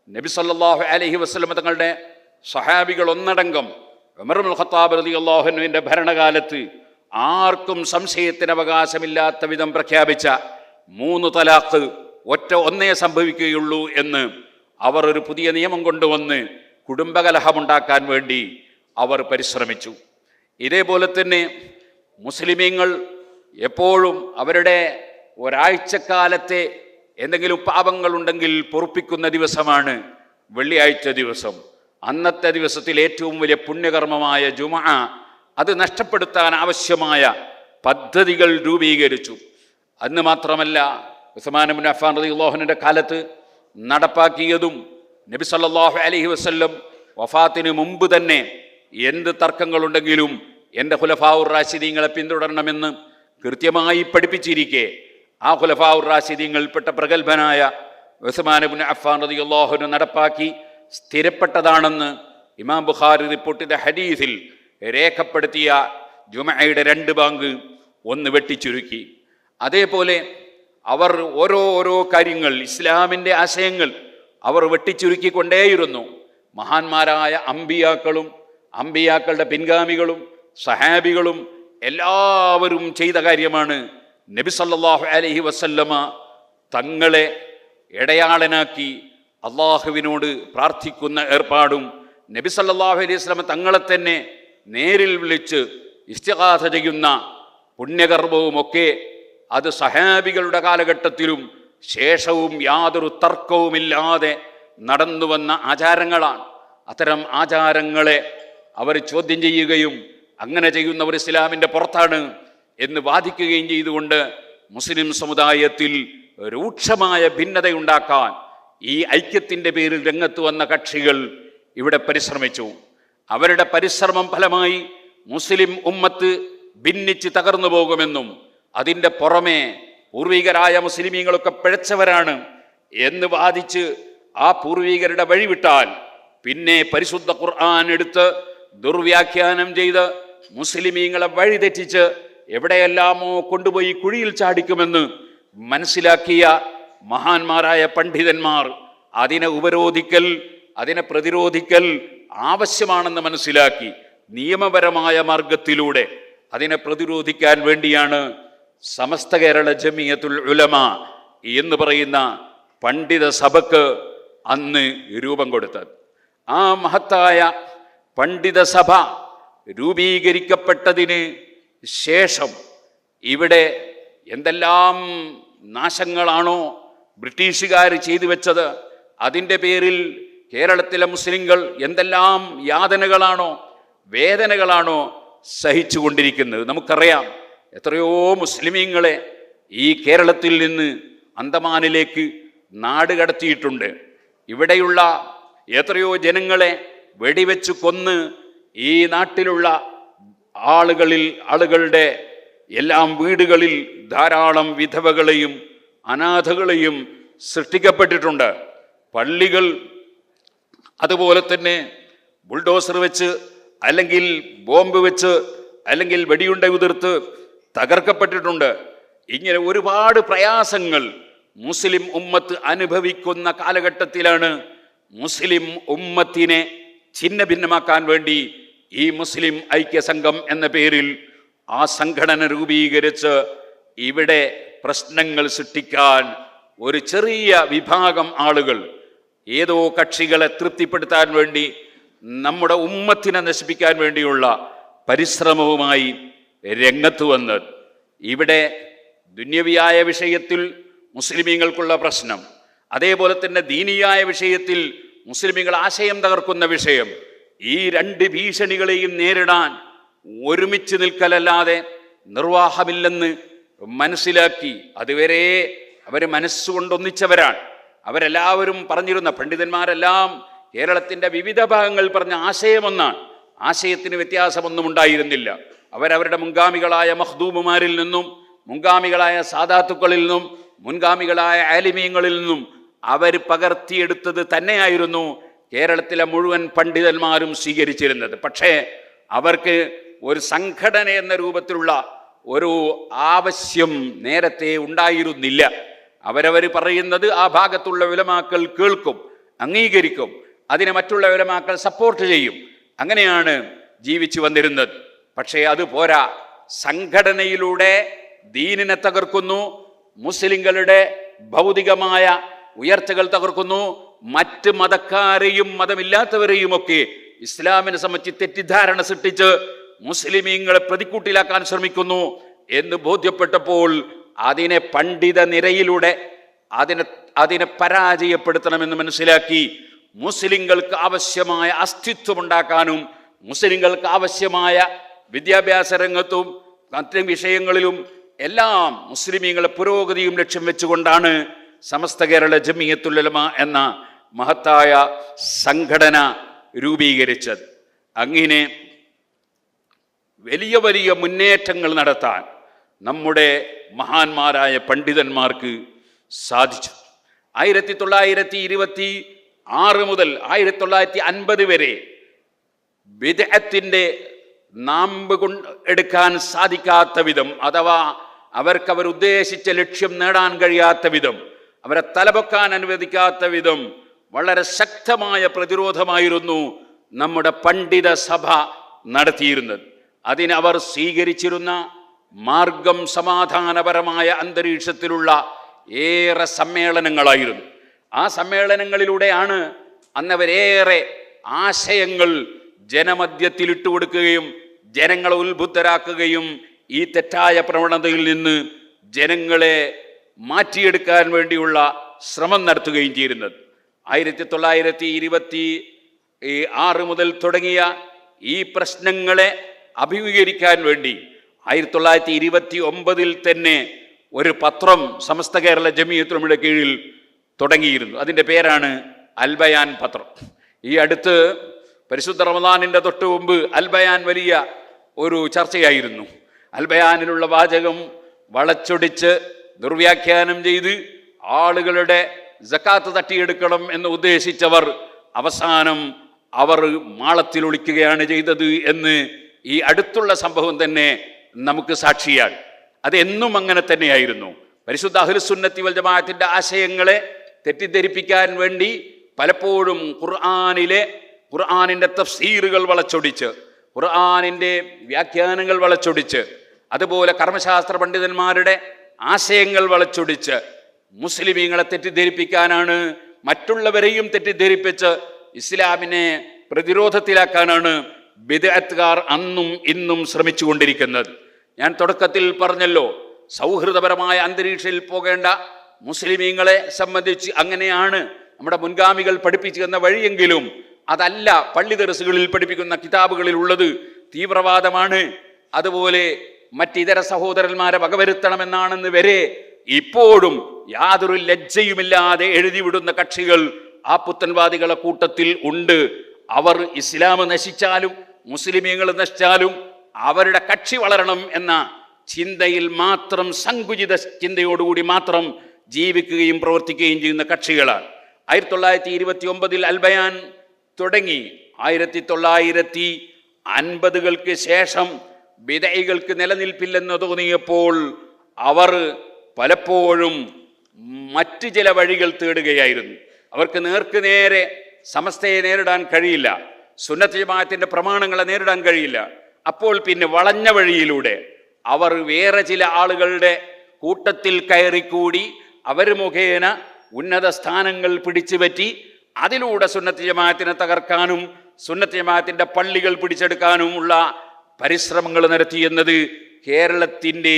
നബി സല്ലല്ലാഹു അലൈഹി വസല്ലം തങ്ങളുടെ സഹാബികൾ ഒന്നടങ്കം ഉമർ ഇബ്നുൽ ഖത്താബ് റളിയല്ലാഹു അൻഹുവിൻ്റെ ഭരണകാലത്ത് ആർക്കും സംശയത്തിന് അവകാശമില്ലാത്ത വിധം പ്രഖ്യാപിച്ച 3 തലാഖ് ഒന്നേ സംഭവിക്കുകയുള്ളൂ എന്ന് അവർ ഒരു പുതിയ നിയമം കൊണ്ടുവന്ന് കുടുംബകലഹമുണ്ടാക്കാൻ വേണ്ടി അവർ പരിശ്രമിച്ചു. ഇതേപോലെ തന്നെ മുസ്ലിമീങ്ങൾ എപ്പോഴും അവരുടെ ഒരാഴ്ചക്കാലത്തെ എന്തെങ്കിലും പാപങ്ങളുണ്ടെങ്കിൽ പൊറുപ്പിക്കുന്ന ദിവസമാണ് വെള്ളിയാഴ്ച ദിവസം. അന്നത്തെ ദിവസത്തിൽ ഏറ്റവും വലിയ പുണ്യകർമ്മമായ ജുമുഅ അത് നഷ്ടപ്പെടുത്താൻ ആവശ്യമായ പദ്ധതികൾ രൂപീകരിച്ചു. അന്ന് മാത്രമല്ല, ഉസ്മാൻ ഇബ്നു അഫ്ഫാൻ റളിയല്ലാഹു അൻഹുവിൻ്റെ കാലത്ത് നടപ്പാക്കിയതും നബി സല്ലല്ലാഹു അലൈഹി വസല്ലം വഫാത്തിന് മുമ്പ് തന്നെ എന്ത് തർക്കങ്ങളുണ്ടെങ്കിലും എൻ്റെ ഖുലഫാഉർ റാഷിദീങ്ങളെ പിന്തുടരണമെന്ന് കൃത്യമായി പഠിപ്പിച്ചിരിക്കെ ആ ഖുലഫാഉർ റാഷിദീങ്ങളിൽപ്പെട്ട പ്രഗത്ഭനായ ഉസ്മാൻ ഇബ്നു അഫ്ഫാൻ റളിയല്ലാഹു അൻഹു നടപ്പാക്കി സ്ഥിരപ്പെട്ടതാണെന്ന് ഇമാം ബുഖാരി റിപ്പോർട്ട് ചെയ്ത ഹദീസിൽ രേഖപ്പെടുത്തിയ ജുമഅയുടെ 2 ബാങ്ക് ഒന്ന് വെട്ടിച്ചുരുക്കി. അതേപോലെ അവർ ഓരോ കാര്യങ്ങൾ, ഇസ്ലാമിൻ്റെ ആശയങ്ങൾ അവർ വെട്ടിച്ചുരുക്കിക്കൊണ്ടേയിരുന്നു. മഹാന്മാരായ അമ്പിയാക്കളും അമ്പിയാക്കളുടെ പിൻഗാമികളും സഹാബികളും എല്ലാവരും ചെയ്ത കാര്യമാണ് നബി സല്ലല്ലാഹു അലൈഹി വസല്ലമ തങ്ങളെ ഇടയാളനാക്കി അള്ളാഹുവിനോട് പ്രാർത്ഥിക്കുന്ന ഏർപ്പാടും നബി സല്ലല്ലാഹു അലൈഹി വസല്ലമ തങ്ങളെ തന്നെ നേരിൽ വിളിച്ച് ഇസ്തിഗാഥ ചെയ്യുന്ന പുണ്യകർമ്മവുമൊക്കെ അത് സഹാബികളുടെ കാലഘട്ടത്തിലും ശേഷവും യാതൊരു തർക്കവുമില്ലാതെ നടന്നു വന്ന ആചാരങ്ങളാണ്. അത്തരം ആചാരങ്ങളെ അവർ ചോദ്യം ചെയ്യുകയും അങ്ങനെ ചെയ്യുന്നവർ ഇസ്ലാമിൻ്റെ പുറത്താണ് എന്ന് വാദിക്കുകയും ചെയ്തുകൊണ്ട് മുസ്ലിം സമുദായത്തിൽ രൂക്ഷമായ ഭിന്നതയുണ്ടാക്കാൻ ഈ ഐക്യത്തിൻ്റെ പേരിൽ രംഗത്ത് വന്ന കക്ഷികൾ ഇവിടെ പരിശ്രമിച്ചു. അവരുടെ പരിശ്രമം ഫലമായി മുസ്ലിം ഉമ്മത്ത് ഭിന്നിച്ച് തകർന്നു പോകുമെന്നും അതിൻ്റെ പുറമെ പൂർവികരായ മുസ്ലിമീങ്ങളൊക്കെ പിഴച്ചവരാണ് എന്ന് വാദിച്ച് ആ പൂർവികരുടെ വഴിവിട്ടാൽ പിന്നെ പരിശുദ്ധ ഖുർആൻ എടുത്ത് ദുർവ്യാഖ്യാനം ചെയ്ത് മുസ്ലിമീങ്ങളെ വഴിതെറ്റിച്ച് എവിടെയെല്ലാമോ കൊണ്ടുപോയി കുഴിയിൽ ചാടിക്കുമെന്ന് മനസ്സിലാക്കിയ മഹാന്മാരായ പണ്ഡിതന്മാർ അതിനെ ഉപരോധിക്കൽ, അതിനെ പ്രതിരോധിക്കൽ ആവശ്യമാണെന്ന് മനസ്സിലാക്കി നിയമപരമായ മാർഗത്തിലൂടെ അതിനെ പ്രതിരോധിക്കാൻ വേണ്ടിയാണ് സമസ്ത കേരള ജമിയത്തുൽ ഉലമ എന്ന് പറയുന്ന പണ്ഡിത സഭയ്ക്ക് അന്ന് രൂപം കൊടുത്തത്. ആ മഹത്തായ പണ്ഡിത സഭ രൂപീകരിക്കപ്പെട്ടതിന് ശേഷം ഇവിടെ എന്തെല്ലാം നാശങ്ങളാണോ ബ്രിട്ടീഷുകാർ ചെയ്തു വെച്ചത്, അതിൻ്റെ പേരിൽ കേരളത്തിലെ മുസ്ലിങ്ങൾ എന്തെല്ലാം യാതനകളാണോ വേദനകളാണോ സഹിച്ചു കൊണ്ടിരിക്കുന്നത്. നമുക്കറിയാം, എത്രയോ മുസ്ലിമീങ്ങളെ ഈ കേരളത്തിൽ നിന്ന് അന്തമാനിലേക്ക് നാട് കടത്തിയിട്ടുണ്ട്. ഇവിടെയുള്ള എത്രയോ ജനങ്ങളെ വെടിവെച്ച് കൊന്ന് ഈ നാട്ടിലുള്ള ആളുകളുടെ എല്ലാം വീടുകളിൽ ധാരാളം വിധവകളെയും അനാഥകളെയും സൃഷ്ടിക്കപ്പെട്ടിട്ടുണ്ട്. പള്ളികൾ അതുപോലെ തന്നെ ബുൾഡോസർ വെച്ച് അല്ലെങ്കിൽ ബോംബ് വെച്ച് അല്ലെങ്കിൽ വെടിയുണ്ട ഉതിർത്ത് തകർക്കപ്പെട്ടിട്ടുണ്ട്. ഇങ്ങനെ ഒരുപാട് പ്രയാസങ്ങൾ മുസ്ലിം ഉമ്മത്ത് അനുഭവിക്കുന്ന കാലഘട്ടത്തിലാണ് മുസ്ലിം ഉമ്മത്തിനെ ഛിന്ന ഭിന്നമാക്കാൻ വേണ്ടി ഈ മുസ്ലിം ഐക്യസംഘം എന്ന പേരിൽ ആ സംഘടന രൂപീകരിച്ച് ഇവിടെ പ്രശ്നങ്ങൾ സൃഷ്ടിക്കാൻ ഒരു ചെറിയ വിഭാഗം ആളുകൾ ഏതോ കക്ഷികളെ തൃപ്തിപ്പെടുത്താൻ വേണ്ടി നമ്മുടെ ഉമ്മത്തിനെ നശിപ്പിക്കാൻ വേണ്ടിയുള്ള പരിശ്രമവുമായി രംഗത്ത് വന്നത്. ഇവിടെ ദുന്യവിയായ വിഷയത്തിൽ മുസ്ലിമീങ്ങൾക്കുള്ള പ്രശ്നം, അതേപോലെ തന്നെ ദീനിയായ വിഷയത്തിൽ മുസ്ലിമീങ്ങൾ ആശയം തകർക്കുന്ന വിഷയം, ഈ 2 ഭീഷണികളെയും നേരിടാൻ ഒരുമിച്ച് നിൽക്കലല്ലാതെ നിർവാഹമില്ലെന്ന് മനസ്സിലാക്കി അതുവരെ അവർ മനസ്സുകൊണ്ടൊന്നിച്ചവരാണ്. അവരെല്ലാവരും പറഞ്ഞിരുന്ന പണ്ഡിതന്മാരെല്ലാം കേരളത്തിൻ്റെ വിവിധ ഭാഗങ്ങൾ പറഞ്ഞ ആശയമൊന്നാണ്. ആശയത്തിന് വ്യത്യാസമൊന്നും ഉണ്ടായിരുന്നില്ല. അവരവരുടെ മുൻഗാമികളായ മഖ്ദൂമുമാരിൽ നിന്നും മുൻഗാമികളായ സാദാത്തുക്കളിൽ നിന്നും മുൻഗാമികളായ ആലിമീങ്ങളിൽ നിന്നും അവർ പകർത്തിയെടുത്തത് തന്നെയായിരുന്നു കേരളത്തിലെ മുഴുവൻ പണ്ഡിതന്മാരും സ്വീകരിച്ചിരുന്നത്. പക്ഷേ അവർക്ക് ഒരു സംഘടന എന്ന രൂപത്തിലുള്ള ഒരു ആവശ്യം നേരത്തെ ഉണ്ടായിരുന്നില്ല. അവരവർ പറയുന്നത് ആ ഭാഗത്തുള്ള ഉലമാക്കൾ കേൾക്കും, അംഗീകരിക്കും, അതിനെ മറ്റുള്ള ഉലമാക്കൾ സപ്പോർട്ട് ചെയ്യും. അങ്ങനെയാണ് ജീവിച്ചു വന്നിരുന്നത്. പക്ഷേ അത് പോരാ. സംഘടനയിലൂടെ ദീനിനെ തകർക്കുന്നു, മുസ്ലിങ്ങളുടെ ഭൗതികമായ ഉയർച്ചകൾ തകർക്കുന്നു, മറ്റ് മതക്കാരെയും മതമില്ലാത്തവരെയും ഒക്കെ ഇസ്ലാമിനെ സംബന്ധിച്ച് തെറ്റിദ്ധാരണ സൃഷ്ടിച്ച് മുസ്ലിമീങ്ങളെ പ്രതിക്കൂട്ടിലാക്കാൻ ശ്രമിക്കുന്നു എന്ന് ബോധ്യപ്പെട്ടപ്പോൾ അതിനെ പണ്ഡിത നിരയിലൂടെ അതിനെ പരാജയപ്പെടുത്തണമെന്ന് മനസ്സിലാക്കി മുസ്ലിങ്ങൾക്ക് ആവശ്യമായ അസ്തിത്വം ഉണ്ടാക്കാനും മുസ്ലിങ്ങൾക്ക് ആവശ്യമായ വിദ്യാഭ്യാസ രംഗത്തും മറ്റ് വിഷയങ്ങളിലും എല്ലാം മുസ്ലിമീങ്ങളെ പുരോഗതിയും ലക്ഷ്യം വെച്ചുകൊണ്ടാണ് സമസ്ത കേരള ജമിയത്തുൽ ഉലമ എന്ന മഹത്തായ സംഘടന രൂപീകരിച്ചത്. അങ്ങനെ വലിയ വലിയ മുന്നേറ്റങ്ങൾ നടത്താൻ നമ്മുടെ മഹാന്മാരായ പണ്ഡിതന്മാർക്ക് സാധിച്ചു. 1926 മുതൽ 1950 വരെ ബിദ്അത്തിന്റെ നാമ്പ് എടുക്കാൻ സാധിക്കാത്ത വിധം, അഥവാ അവർ ഉദ്ദേശിച്ച ലക്ഷ്യം നേടാൻ കഴിയാത്ത വിധം, അവരെ തലപൊക്കാൻ അനുവദിക്കാത്ത വിധം വളരെ ശക്തമായ പ്രതിരോധമായിരുന്നു നമ്മുടെ പണ്ഡിത സഭ നടത്തിയിരുന്നത്. അതിനവർ സ്വീകരിച്ചിരുന്ന മാർഗം സമാധാനപരമായ അന്തരീക്ഷത്തിലുള്ള ഏറെ സമ്മേളനങ്ങളായിരുന്നു. ആ സമ്മേളനങ്ങളിലൂടെയാണ് അന്നവരേറെ ആശയങ്ങൾ ജനമധ്യത്തിൽ ഇട്ടുകൊടുക്കുകയും ജനങ്ങളെ ഉത്ബുദ്ധരാക്കുകയും ഈ തെറ്റായ പ്രവണതയിൽ നിന്ന് ജനങ്ങളെ മാറ്റിയെടുക്കാൻ വേണ്ടിയുള്ള ശ്രമം നടത്തുകയും ചെയ്യുന്നത്. 1926 മുതൽ തുടങ്ങിയ ഈ പ്രശ്നങ്ങളെ അഭിമുഖീകരിക്കാൻ വേണ്ടി 1929 തന്നെ ഒരു പത്രം സമസ്ത കേരള ജമിയത്തുൽ ഉലമയുടെ കീഴിൽ തുടങ്ങിയിരുന്നു. അതിൻ്റെ പേരാണ് അൽ ബയാൻ പത്രം. ഈ അടുത്ത് പരിശുദ്ധ റമദാനിൻ്റെ തൊട്ട് മുമ്പ് അൽ ബയാൻ വലിയ ഒരു ചർച്ചയായിരുന്നു. അൽ ബയാനിലുള്ള വാചകം വളച്ചൊടിച്ച് ദുർവ്യാഖ്യാനം ചെയ്ത് ആളുകളുടെ സക്കാത്ത് തട്ടിയെടുക്കണം എന്ന് ഉദ്ദേശിച്ചവർ അവസാനം അവർ മാളത്തിൽ ഒളിക്കുകയാണ് ചെയ്തത് എന്ന് ഈ അടുത്തുള്ള സംഭവം തന്നെ നമുക്ക് സാക്ഷിയാണ്. അതെന്നും അങ്ങനെ തന്നെയായിരുന്നു. പരിശുദ്ധ അഹ്ലുസുന്നത്തി വൽ ജമാഅത്തിന്റെ ആശയങ്ങളെ തെറ്റിദ്ധരിപ്പിക്കാൻ വേണ്ടി പലപ്പോഴും ഖുർആനിന്റെ തഫ്സീറുകൾ വളച്ചൊടിച്ച്, ഖുർആനിന്റെ വ്യാഖ്യാനങ്ങൾ വളച്ചൊടിച്ച്, അതുപോലെ കർമ്മശാസ്ത്ര പണ്ഡിതന്മാരുടെ ആശയങ്ങൾ വളച്ചൊടിച്ച് മുസ്ലിമീങ്ങളെ തെറ്റിദ്ധരിപ്പിക്കാനാണ്, മറ്റുള്ളവരെയും തെറ്റിദ്ധരിപ്പിച്ച് ഇസ്ലാമിനെ പ്രതിരോധത്തിലാക്കാനാണ് ബിദ്അത്കാർ അന്നും ഇന്നും ശ്രമിച്ചുകൊണ്ടിരിക്കുന്നത്. ഞാൻ തുടക്കത്തിൽ പറഞ്ഞല്ലോ, സൗഹൃദപരമായ അന്തരീക്ഷത്തിൽ പോകേണ്ട മുസ്ലിമീങ്ങളെ സംബന്ധിച്ച് അങ്ങനെയാണ് നമ്മുടെ മുൻഗാമികൾ പഠിപ്പിച്ചു തന്ന വഴിയെങ്കിലും അതല്ല പള്ളി ദർസുകളിൽ പഠിപ്പിക്കുന്ന കിതാബുകളിൽ ഉള്ളത്. തീവ്രവാദമാണ്, അതുപോലെ മറ്റിതര സഹോദരന്മാരെ വകവരുത്തണമെന്നാണെന്ന് വരെ ഇപ്പോഴും യാതൊരു ലജ്ജയുമില്ലാതെ എഴുതിവിടുന്ന കക്ഷികൾ ആ പുത്തൻവാദികളെ കൂട്ടത്തിൽ ഉണ്ട്. അവർ ഇസ്ലാം നശിച്ചാലും മുസ്ലിമീങ്ങൾ നശിച്ചാലും അവരുടെ കക്ഷി വളരണം എന്ന ചിന്തയിൽ മാത്രം, സങ്കുചിത ചിന്തയോടുകൂടി മാത്രം ജീവിക്കുകയും പ്രവർത്തിക്കുകയും ചെയ്യുന്ന കക്ഷികളാണ്. 1929 അൽ ബയാൻ തുടങ്ങി 1950-കൾക്ക് ശേഷം ബിദ്അകൾക്ക് നിലനിൽപ്പില്ലെന്ന് തോന്നിയപ്പോൾ അവർ പലപ്പോഴും മറ്റ് ചില വഴികൾ തേടുകയായിരുന്നു. അവർക്ക് നേർക്കുനേരെ സമസ്തയെ നേരിടാൻ കഴിയില്ല, സുന്നത്ത് ജമാഅത്തിന്റെ പ്രമാണങ്ങളെ നേരിടാൻ കഴിയില്ല. അപ്പോൾ പിന്നെ വളഞ്ഞ വഴിയിലൂടെ അവർ വേറെ ചില ആളുകളുടെ കൂട്ടത്തിൽ കയറിക്കൂടി അവർ മുഖേന ഉന്നത സ്ഥാനങ്ങൾ പിടിച്ചു പറ്റി അതിലൂടെ സുന്നത്ത് ജമാഅത്തിനെ തകർക്കാനും സുന്നത്ത് ജമാഅത്തിന്റെ പള്ളികൾ പിടിച്ചെടുക്കാനുമുള്ള പരിശ്രമങ്ങൾ നടത്തിയെന്നത് കേരളത്തിൻ്റെ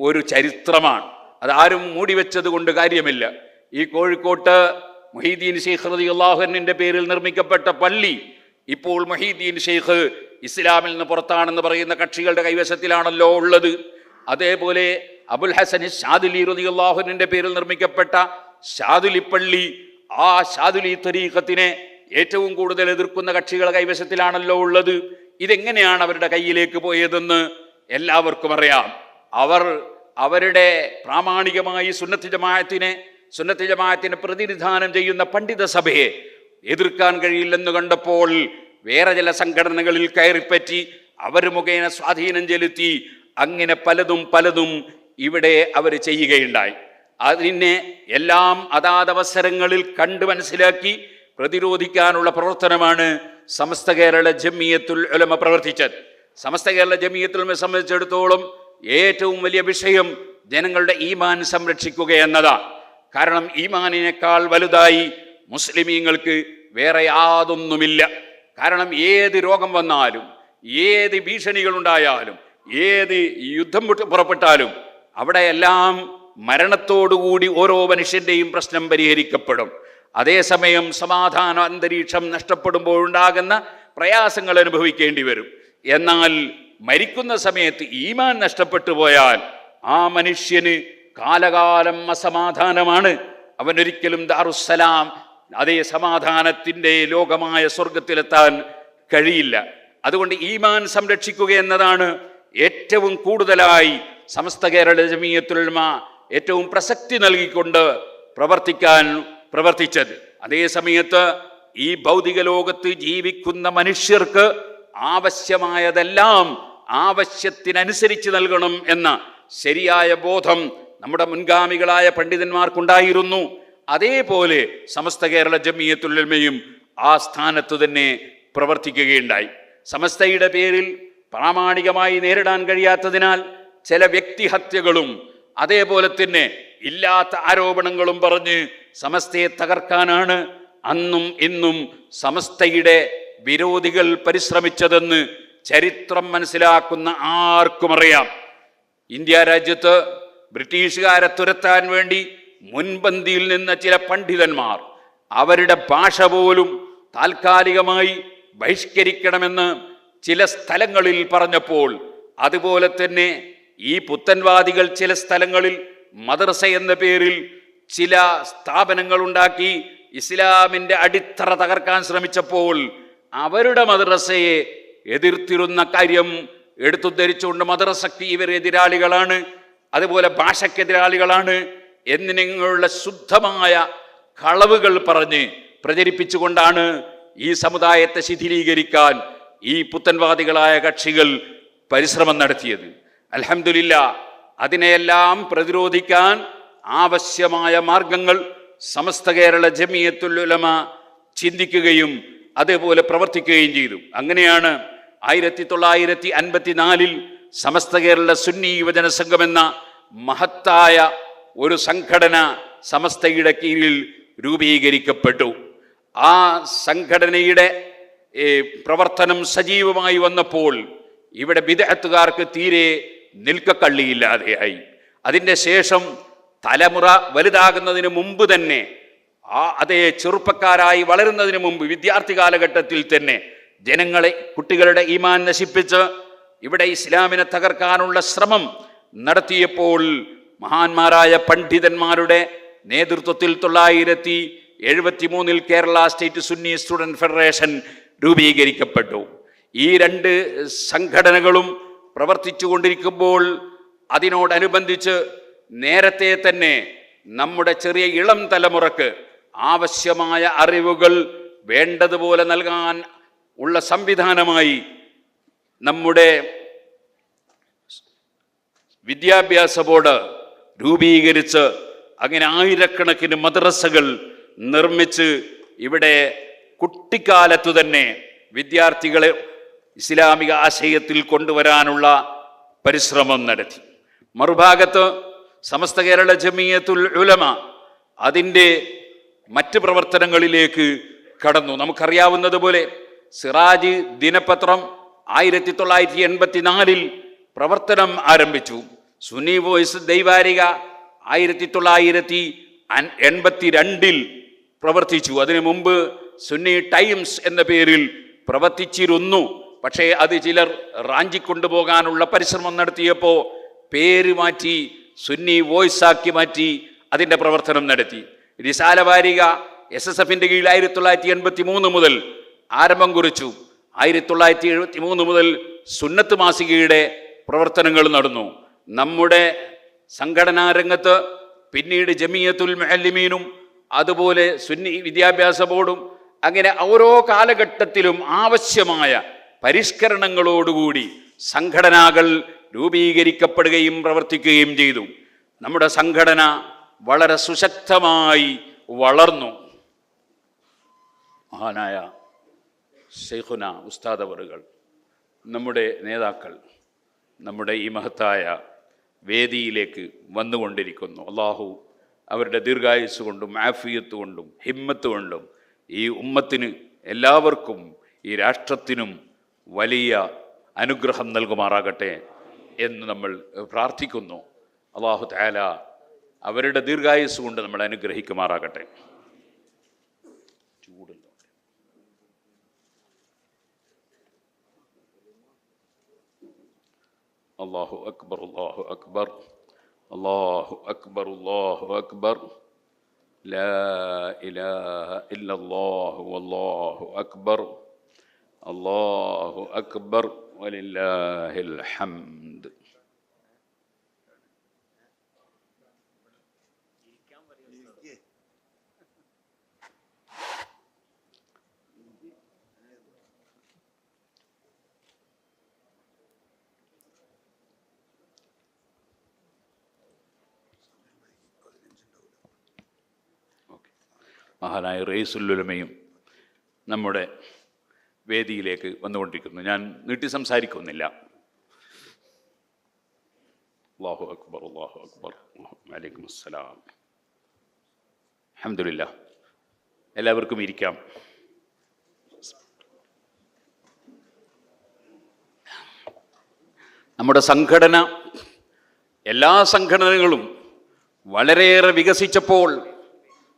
ഒരു ചരിത്രമാണ്. അതാരും മൂടിവെച്ചത് കൊണ്ട് കാര്യമില്ല. ഈ കോഴിക്കോട്ട് മുഹീദ്ദീൻ ശൈഖ് റളിയല്ലാഹു അൻഹുവിന്റെ പേരിൽ നിർമ്മിക്കപ്പെട്ട പള്ളി ഇപ്പോൾ മുഹീദ്ദീൻ ശൈഖ് ഇസ്ലാമിൽ നിന്ന് പുറത്താണെന്ന് പറയുന്ന കക്ഷികളുടെ കൈവശത്തിലാണല്ലോ ഉള്ളത്. അതേപോലെ അബുൽ ഹസൻ ഷാദുലി റളിയല്ലാഹു അൻഹുവിന്റെ പേരിൽ നിർമ്മിക്കപ്പെട്ട ഷാദുലി പള്ളി, ആ ഷാദുലി തരീഖത്തിനെ ഏറ്റവും കൂടുതൽ എതിർക്കുന്ന കക്ഷികളുടെ കൈവശത്തിലാണല്ലോ ഉള്ളത്. ഇതെങ്ങനെയാണ് അവരുടെ കയ്യിലേക്ക് പോയതെന്ന് എല്ലാവർക്കും അറിയാം. അവർ അവരുടെ പ്രാമാണികമായി സുന്നത്ത് ജമാഅത്തിനെ പ്രതിനിധാനം ചെയ്യുന്ന പണ്ഡിത സഭയെ എതിർക്കാൻ കഴിയില്ലെന്ന് കണ്ടപ്പോൾ വേറെ ചില സംഘടനകളിൽ കയറിപ്പറ്റി അവർ മുഖേന സ്വാധീനം ചെലുത്തി അങ്ങനെ പലതും ഇവിടെ അവർ ചെയ്യുകയുണ്ടായി. അതിനെ എല്ലാം അതാതവസരങ്ങളിൽ കണ്ട് മനസ്സിലാക്കി പ്രതിരോധിക്കാനുള്ള പ്രവർത്തനമാണ് സമസ്ത കേരള ജമിയത്തുൽ ഉലമ പ്രവർത്തിച്ചത്. സമസ്ത കേരള ജമിയത്തുൽ ഉലമയെ സംബന്ധിച്ചിടത്തോളം ഏറ്റവും വലിയ വിഷയം ജനങ്ങളുടെ ഈമാൻ സംരക്ഷിക്കുക എന്നതാണ്. കാരണം ഈമാനിനേക്കാൾ വലുതായി മുസ്ലിമീങ്ങൾക്ക് വേറെ യാതൊന്നുമില്ല. കാരണം ഏത് രോഗം വന്നാലും, ഏത് ഭീഷണികളുണ്ടായാലും, ഏത് യുദ്ധം പുറപ്പെട്ടാലും അവിടെയെല്ലാം മരണത്തോടുകൂടി ഓരോ മനുഷ്യൻ്റെയും പ്രശ്നം പരിഹരിക്കപ്പെടും. അതേസമയം സമാധാന അന്തരീക്ഷം നഷ്ടപ്പെടുമ്പോഴുണ്ടാകുന്ന പ്രയാസങ്ങൾ അനുഭവിക്കേണ്ടി വരും. എന്നാൽ മരിക്കുന്ന സമയത്ത് ഈമാൻ നഷ്ടപ്പെട്ടു പോയാൽ ആ മനുഷ്യന് കാലകാലം അസമാധാനമാണ്. അവനൊരിക്കലും ദാറുസ്സലാം, അതേ സമാധാനത്തിൻ്റെ ലോകമായ സ്വർഗത്തിലെത്താൻ കഴിയില്ല. അതുകൊണ്ട് ഈമാൻ സംരക്ഷിക്കുക എന്നതാണ് ഏറ്റവും കൂടുതലായി സമസ്ത കേരള ജമിയത്തുൽ ഉലമ ഏറ്റവും പ്രസക്തി നൽകിക്കൊണ്ട് പ്രവർത്തിച്ചത്. അതേ സമയത്ത് ഈ ഭൗതിക ലോകത്ത് ജീവിക്കുന്ന മനുഷ്യർക്ക് ആവശ്യമായതെല്ലാം ആവശ്യത്തിനനുസരിച്ച് നൽകണം എന്ന ശരിയായ ബോധം നമ്മുടെ മുൻഗാമികളായ പണ്ഡിതന്മാർക്കുണ്ടായിരുന്നു. അതേപോലെ സമസ്ത കേരള ജമിയത്തുൽ ഉലമയും ആ സ്ഥാനത്ത് തന്നെ പ്രവർത്തിക്കുകയുണ്ടായി. സമസ്തയുടെ പേരിൽ പ്രാമാണികമായി നേരിടാൻ കഴിയാത്തതിനാൽ ചില വ്യക്തിഹത്യകളും അതേപോലെ തന്നെ ഇല്ലാത്ത ആരോപണങ്ങളും പറഞ്ഞ് സമസ്തയെ തകർക്കാനാണ് അന്നും ഇന്നും സമസ്തയുടെ വിരോധികൾ പരിശ്രമിച്ചതെന്ന് ചരിത്രം മനസ്സിലാക്കുന്ന ആർക്കും അറിയാം. ഇന്ത്യ രാജ്യത്ത് ബ്രിട്ടീഷുകാരെ തുരത്താൻ വേണ്ടി മുൻപന്തിയിൽ നിന്ന ചില പണ്ഡിതന്മാർ അവരുടെ ഭാഷ പോലും താൽക്കാലികമായി ബഹിഷ്കരിക്കണമെന്ന് ചില സ്ഥലങ്ങളിൽ പറഞ്ഞപ്പോൾ, അതുപോലെ തന്നെ ഈ പുത്തൻവാദികൾ ചില സ്ഥലങ്ങളിൽ മദ്രസ എന്ന പേരിൽ ചില സ്ഥാപനങ്ങൾ ഉണ്ടാക്കി ഇസ്ലാമിൻ്റെ അടിത്തറ തകർക്കാൻ ശ്രമിച്ചപ്പോൾ അവരുടെ മദ്രസയെ എതിർത്തിരുന്ന കാര്യം എടുത്തുദ്ധരിച്ചുകൊണ്ട് മദ്രസയ്ക്ക് ഇവർ എതിരാളികളാണ്, അതുപോലെ ഭാഷയ്ക്കെതിരാളികളാണ് എന്നിങ്ങനെയുള്ള ശുദ്ധമായ കളവുകൾ പറഞ്ഞ് പ്രചരിപ്പിച്ചുകൊണ്ടാണ് ഈ സമുദായത്തെ ശിഥിലീകരിക്കാൻ ഈ പുത്തൻവാദികളായ കക്ഷികൾ പരിശ്രമം നടത്തിയത്. അൽഹംദുലില്ലാ, അതിനെയെല്ലാം പ്രതിരോധിക്കാൻ ആവശ്യമായ മാർഗങ്ങൾ സമസ്ത കേരള ജമിയത്തുൽ ഉലമ ചിന്തിക്കുകയും അതേപോലെ പ്രവർത്തിക്കുകയും ചെയ്തു. അങ്ങനെയാണ് 1954 സമസ്ത കേരള സുന്നി യുവജന സംഘം എന്ന മഹത്തായ ഒരു സംഘടന സമസ്തയുടെ കീഴിൽ രൂപീകരിക്കപ്പെട്ടു. ആ സംഘടനയുടെ പ്രവർത്തനം സജീവമായി വന്നപ്പോൾ ഇവിടെ ബിദ്അത്തുകാർക്ക് തീരെ നിൽക്കക്കള്ളിയില്ലാതെയായി. അതിൻ്റെ ശേഷം തലമുറ വലുതാകുന്നതിന് മുമ്പ് തന്നെ, അതേ ചെറുപ്പക്കാരായി വളരുന്നതിന് മുമ്പ് വിദ്യാർത്ഥി കാലഘട്ടത്തിൽ തന്നെ കുട്ടികളുടെ ഈമാൻ നശിപ്പിച്ച് ഇവിടെ ഇസ്ലാമിനെ തകർക്കാനുള്ള ശ്രമം നടത്തിയപ്പോൾ മഹാന്മാരായ പണ്ഡിതന്മാരുടെ നേതൃത്വത്തിൽ 1973 Kerala State Sunni Student Federation രൂപീകരിക്കപ്പെട്ടു. ഈ രണ്ട് സംഘടനകളും പ്രവർത്തിച്ചു കൊണ്ടിരിക്കുമ്പോൾ അതിനോടനുബന്ധിച്ച് നേരത്തെ തന്നെ നമ്മുടെ ചെറിയ ഇളം തലമുറക്ക് ആവശ്യമായ അറിവുകൾ വേണ്ടതുപോലെ നൽകാൻ ഉള്ള സംവിധാനമായി നമ്മുടെ വിദ്യാഭ്യാസ ബോർഡ് രൂപീകരിച്ച് അങ്ങനെ ആയിരക്കണക്കിന് മദ്രസകൾ നിർമ്മിച്ച് ഇവിടെ കുട്ടിക്കാലത്തു തന്നെ വിദ്യാർത്ഥികളെ ഇസ്ലാമിക ആശയത്തിൽ കൊണ്ടുവരാനുള്ള പരിശ്രമം നടത്തി. മറുഭാഗത്ത് സമസ്ത കേരള ജമിയത്തുൽ ഉലമ അതിൻ്റെ മറ്റ് പ്രവർത്തനങ്ങളിലേക്ക് കടന്നു. നമുക്കറിയാവുന്നതുപോലെ സിറാജ് ദിനപത്രം 1984 പ്രവർത്തനം ആരംഭിച്ചു. സുന്നി വോയിസ് ദൈവാരിക 1982 പ്രവർത്തിച്ചു. അതിനു മുമ്പ് സുന്നി ടൈംസ് എന്ന പേരിൽ പ്രവർത്തിച്ചിരുന്നു. പക്ഷേ അത് ചിലർ റാഞ്ചിക്കൊണ്ടുപോകാനുള്ള പരിശ്രമം നടത്തിയപ്പോൾ പേര് മാറ്റി സുന്നി വോയിസ് ആക്കി മാറ്റി അതിൻ്റെ പ്രവർത്തനം നടത്തി. റിസാല വാരിക SSFൻ്റെ കീഴിൽ 1983 മുതൽ ആരംഭം കുറിച്ചു. 1973 മുതൽ സുന്നത്ത് മാസികയുടെ പ്രവർത്തനങ്ങൾ നടന്നു. നമ്മുടെ സംഘടനാ രംഗത്ത്, പിന്നീട് ജമിയത്തുൽ മുഅല്ലിമീനും അതുപോലെ സുന്നി വിദ്യാഭ്യാസ ബോർഡും, അങ്ങനെ ഓരോ കാലഘട്ടത്തിലും ആവശ്യമായ പരിഷ്കരണങ്ങളോടുകൂടി സംഘടനകൾ രൂപീകരിക്കപ്പെടുകയും പ്രവർത്തിക്കുകയും ചെയ്തു. നമ്മുടെ സംഘടന വളരെ സുശക്തമായി വളർന്നു. മഹാനായ ശൈഖുന ഉസ്താദ് അവറുകൾ, നമ്മുടെ നേതാക്കൾ നമ്മുടെ ഈ മഹത്തായ വേദിയിലേക്ക് വന്നുകൊണ്ടിരിക്കുന്നു. അള്ളാഹു അവരുടെ ദീർഘായുസ് കൊണ്ടും ആഫിയത്ത് കൊണ്ടും ഹിമ്മത്ത് കൊണ്ടും ഈ ഉമ്മത്തിന് എല്ലാവർക്കും ഈ രാഷ്ട്രത്തിനും വലിയ അനുഗ്രഹം നൽകുമാറാകട്ടെ എന്ന് നമ്മൾ പ്രാർത്ഥിക്കുന്നു. അള്ളാഹു തആല അവരുടെ ദീർഘായുസ് കൊണ്ട് നമ്മൾ അനുഗ്രഹിക്കുമാറാകട്ടെ. അല്ലാഹു അക്ബർ, അല്ലാഹു അക്ബർ, അല്ലാഹു അക്ബർ, അല്ലാഹു അക്ബർ, ലാ ഇലാഹ ഇല്ലല്ലാഹു വല്ലാഹു അക്ബർ, അല്ലാഹു അക്ബർ വലില്ലാഹിൽ ഹംദ്. മഹാനായ റയീസുൽ ഉലമയും നമ്മുടെ വേദിയിലേക്ക് വന്നുകൊണ്ടിരിക്കുന്നു. ഞാൻ നീട്ടി സംസാരിക്കുന്നില്ല. അല്ലാഹു അക്ബർ, അല്ലാഹു അക്ബർ, വഅലൈക്കും അസ്സലാം. അൽഹംദുലില്ലാ. എല്ലാവർക്കും ഇരിക്കാം. നമ്മുടെ സംഘടന, എല്ലാ സംഘടനകളും വളരെയേറെ വികസിച്ചപ്പോൾ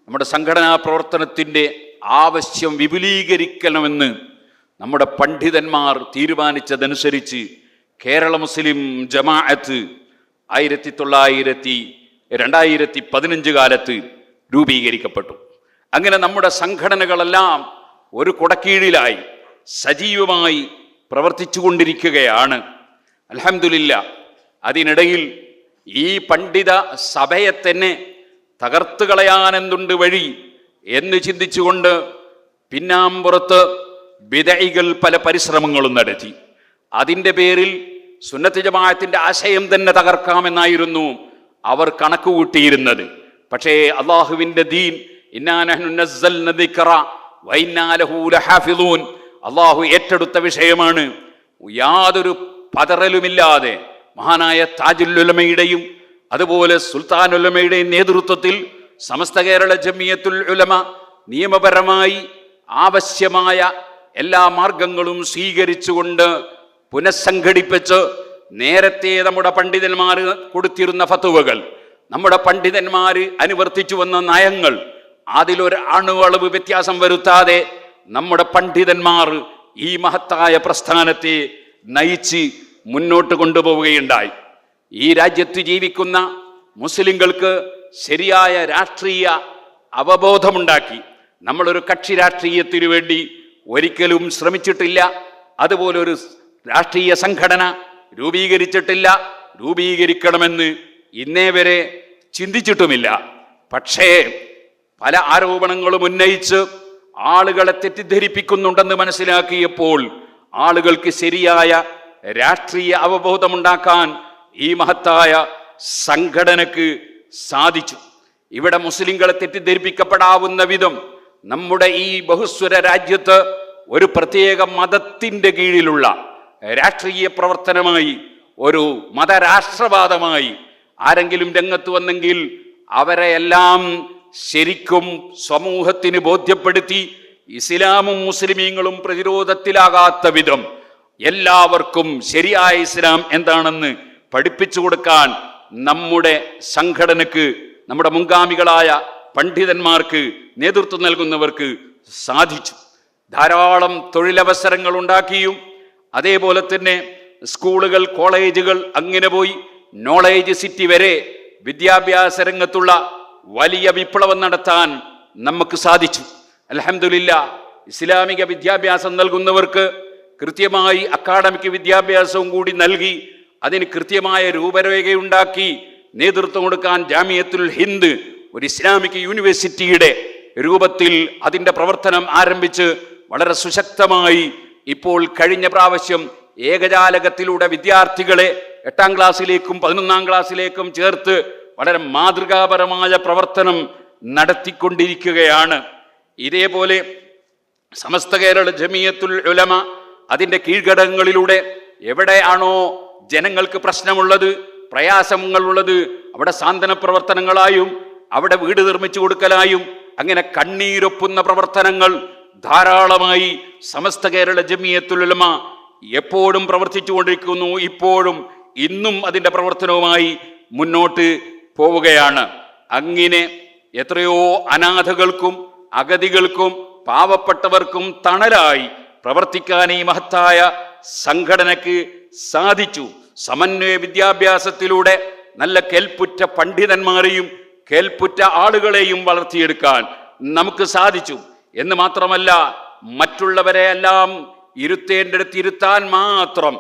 നമ്മുടെ സംഘടനാ പ്രവർത്തനത്തിൻ്റെ ആവശ്യം വിപുലീകരിക്കണമെന്ന് നമ്മുടെ പണ്ഡിതന്മാർ തീരുമാനിച്ചതനുസരിച്ച് കേരള മുസ്ലിം ജമാഅത്ത് 2015 കാലത്ത് രൂപീകരിക്കപ്പെട്ടു. അങ്ങനെ നമ്മുടെ സംഘടനകളെല്ലാം ഒരു കുടക്കീഴിലായി സജീവമായി പ്രവർത്തിച്ചു കൊണ്ടിരിക്കുകയാണ്. അൽഹംദുലില്ലാ. അതിനിടയിൽ ഈ പണ്ഡിത സഭയെ തന്നെ തകർത്ത് കളയാനെന്തുണ്ട് വഴി എന്ന് ചിന്തിച്ചുകൊണ്ട് പിന്നാമ്പുറത്ത് ബിദഈകൾ പല പരിശ്രമങ്ങളും നടത്തി. അതിൻ്റെ പേരിൽ സുന്നത്ത് ജമാഅത്തിൻ്റെ ആശയം തന്നെ തകർക്കാമെന്നായിരുന്നു അവർ കണക്ക് കൂട്ടിയിരുന്നത്. പക്ഷേ അള്ളാഹുവിൻ്റെ ദീൻ, ഇന്നാ നഹ്നു നസ്സൽന ദിക്റ വ ഇന്നാ ലഹു ലഹാഫിളൂൻ, അള്ളാഹു ഏറ്റെടുത്ത വിഷയമാണ്. യാതൊരു പതറലുമില്ലാതെ മഹാനായ താജുൽ ഉലമയുടെയും അതുപോലെ സുൽത്താൻ ഉലമയുടെയും നേതൃത്വത്തിൽ സമസ്ത കേരള ജമിയത്തുൽ ഉലമ നിയമപരമായി ആവശ്യമായ എല്ലാ മാർഗങ്ങളും സ്വീകരിച്ചുകൊണ്ട് പുനഃസംഘടിപ്പിച്ച് നേരത്തെ നമ്മുടെ പണ്ഡിതന്മാർ കൊടുത്തിരുന്ന ഫത്വകൾ, നമ്മുടെ പണ്ഡിതന്മാർ അനുവർത്തിച്ചു വന്ന നയങ്ങൾ, അതിലൊരു അണുവളവ് വ്യത്യാസം വരുത്താതെ നമ്മുടെ പണ്ഡിതന്മാർ ഈ മഹത്തായ പ്രസ്ഥാനത്തെ നയിച്ച് മുന്നോട്ട് കൊണ്ടുപോവുകയുണ്ടായി. ഈ രാജ്യത്ത് ജീവിക്കുന്ന മുസ്ലിങ്ങൾക്ക് ശരിയായ രാഷ്ട്രീയ അവബോധമുണ്ടാക്കി. നമ്മളൊരു കക്ഷി രാഷ്ട്രീയത്തിനു വേണ്ടി ഒരിക്കലും ശ്രമിച്ചിട്ടില്ല. അതുപോലെ ഒരു രാഷ്ട്രീയ സംഘടന രൂപീകരിച്ചിട്ടില്ല, രൂപീകരിക്കണമെന്ന് ഇന്നേ വരെ ചിന്തിച്ചിട്ടുമില്ല. പക്ഷേ പല ആരോപണങ്ങളും ഉന്നയിച്ച് ആളുകളെ തെറ്റിദ്ധരിപ്പിക്കുന്നുണ്ടെന്ന് മനസ്സിലാക്കിയപ്പോൾ ആളുകൾക്ക് ശരിയായ രാഷ്ട്രീയ അവബോധമുണ്ടാക്കാൻ ഈ മഹത്തായ സംഘടനക്ക് സാധിച്ചു. ഇവിടെ മുസ്ലിങ്ങളെ തെറ്റിദ്ധരിപ്പിക്കപ്പെടാവുന്ന വിധം നമ്മുടെ ഈ ബഹുസ്വര രാജ്യത്ത് ഒരു പ്രത്യേക മതത്തിൻ്റെ കീഴിലുള്ള രാഷ്ട്രീയ പ്രവർത്തനമായി, ഒരു മതരാഷ്ട്രവാദമായി ആരെങ്കിലും രംഗത്ത് വന്നെങ്കിൽ അവരെ എല്ലാം ശരിക്കും സമൂഹത്തിന് ബോധ്യപ്പെടുത്തി ഇസ്ലാമും മുസ്ലിമീങ്ങളും പ്രതിരോധത്തിലാകാത്ത വിധം എല്ലാവർക്കും ശരിയായ ഇസ്ലാം എന്താണെന്ന് പഠിപ്പിച്ചു കൊടുക്കാൻ നമ്മുടെ സംഘടനക്ക്, നമ്മുടെ മുൻഗാമികളായ പണ്ഡിതന്മാർക്ക്, നേതൃത്വം നൽകുന്നവർക്ക് സാധിച്ചു. ധാരാളം തൊഴിലവസരങ്ങൾ ഉണ്ടാക്കിയും അതേപോലെ തന്നെ സ്കൂളുകൾ, കോളേജുകൾ അങ്ങനെ പോയി നോളേജ് സിറ്റി വരെ വിദ്യാഭ്യാസ രംഗത്തുള്ള വലിയ വിപ്ലവം നടത്താൻ നമുക്ക് സാധിച്ചു. അൽഹംദുലില്ലാ. ഇസ്ലാമിക വിദ്യാഭ്യാസം നൽകുന്നവർക്ക് കൃത്യമായി അക്കാഡമിക് വിദ്യാഭ്യാസവും കൂടി നൽകി അതിന് കൃത്യമായ രൂപരേഖയുണ്ടാക്കി നേതൃത്വം കൊടുക്കാൻ ജാമിയത്തുൽ ഹിന്ദ് ഒരു ഇസ്ലാമിക് യൂണിവേഴ്സിറ്റിയുടെ രൂപത്തിൽ അതിൻ്റെ പ്രവർത്തനം ആരംഭിച്ച് വളരെ സുശക്തമായി ഇപ്പോൾ കഴിഞ്ഞ പ്രാവശ്യം ഏകജാലകത്തിലൂടെ വിദ്യാർത്ഥികളെ 8ാം ക്ലാസ്സിലേക്കും 11ാം ക്ലാസ്സിലേക്കും ചേർത്ത് വളരെ മാതൃകാപരമായ പ്രവർത്തനം നടത്തിക്കൊണ്ടിരിക്കുകയാണ്. ഇതേപോലെ സമസ്ത കേരള ജമിയത്തുൽ ഉലമ അതിൻ്റെ കീഴ്ഘടകങ്ങളിലൂടെ എവിടെയാണോ ജനങ്ങൾക്ക് പ്രശ്നമുള്ളത്, പ്രയാസങ്ങളുള്ളത്, അവിടെ സാന്ത്വന പ്രവർത്തനങ്ങളായും അവിടെ വീട് നിർമ്മിച്ചു കൊടുക്കലായും അങ്ങനെ കണ്ണീരൊപ്പുന്ന പ്രവർത്തനങ്ങൾ ധാരാളമായി സമസ്ത കേരള ജമിയത്തുൽ ഉലമ എപ്പോഴും പ്രവർത്തിച്ചു കൊണ്ടിരിക്കുന്നു. ഇപ്പോഴും ഇന്നും അതിൻ്റെ പ്രവർത്തനവുമായി മുന്നോട്ട് പോവുകയാണ്. അങ്ങനെ എത്രയോ അനാഥകൾക്കും അഗതികൾക്കും പാവപ്പെട്ടവർക്കും തണലായി പ്രവർത്തിക്കാൻ ഈ മഹത്തായ സംഘടനയ്ക്ക് സാധിച്ചു. സമന്വയ വിദ്യാഭ്യാസത്തിലൂടെ നല്ല കേൾപ്പുറ്റ പണ്ഡിതന്മാരെയും കേൾപ്പുറ്റ ആളുകളെയും വളർത്തിയെടുക്കാൻ നമുക്ക് സാധിച്ചു എന്ന് മാത്രമല്ല, മറ്റുള്ളവരെ എല്ലാം ഇരുത്തേണ്ടടുത്ത് ഇരുത്താൻ മാത്രം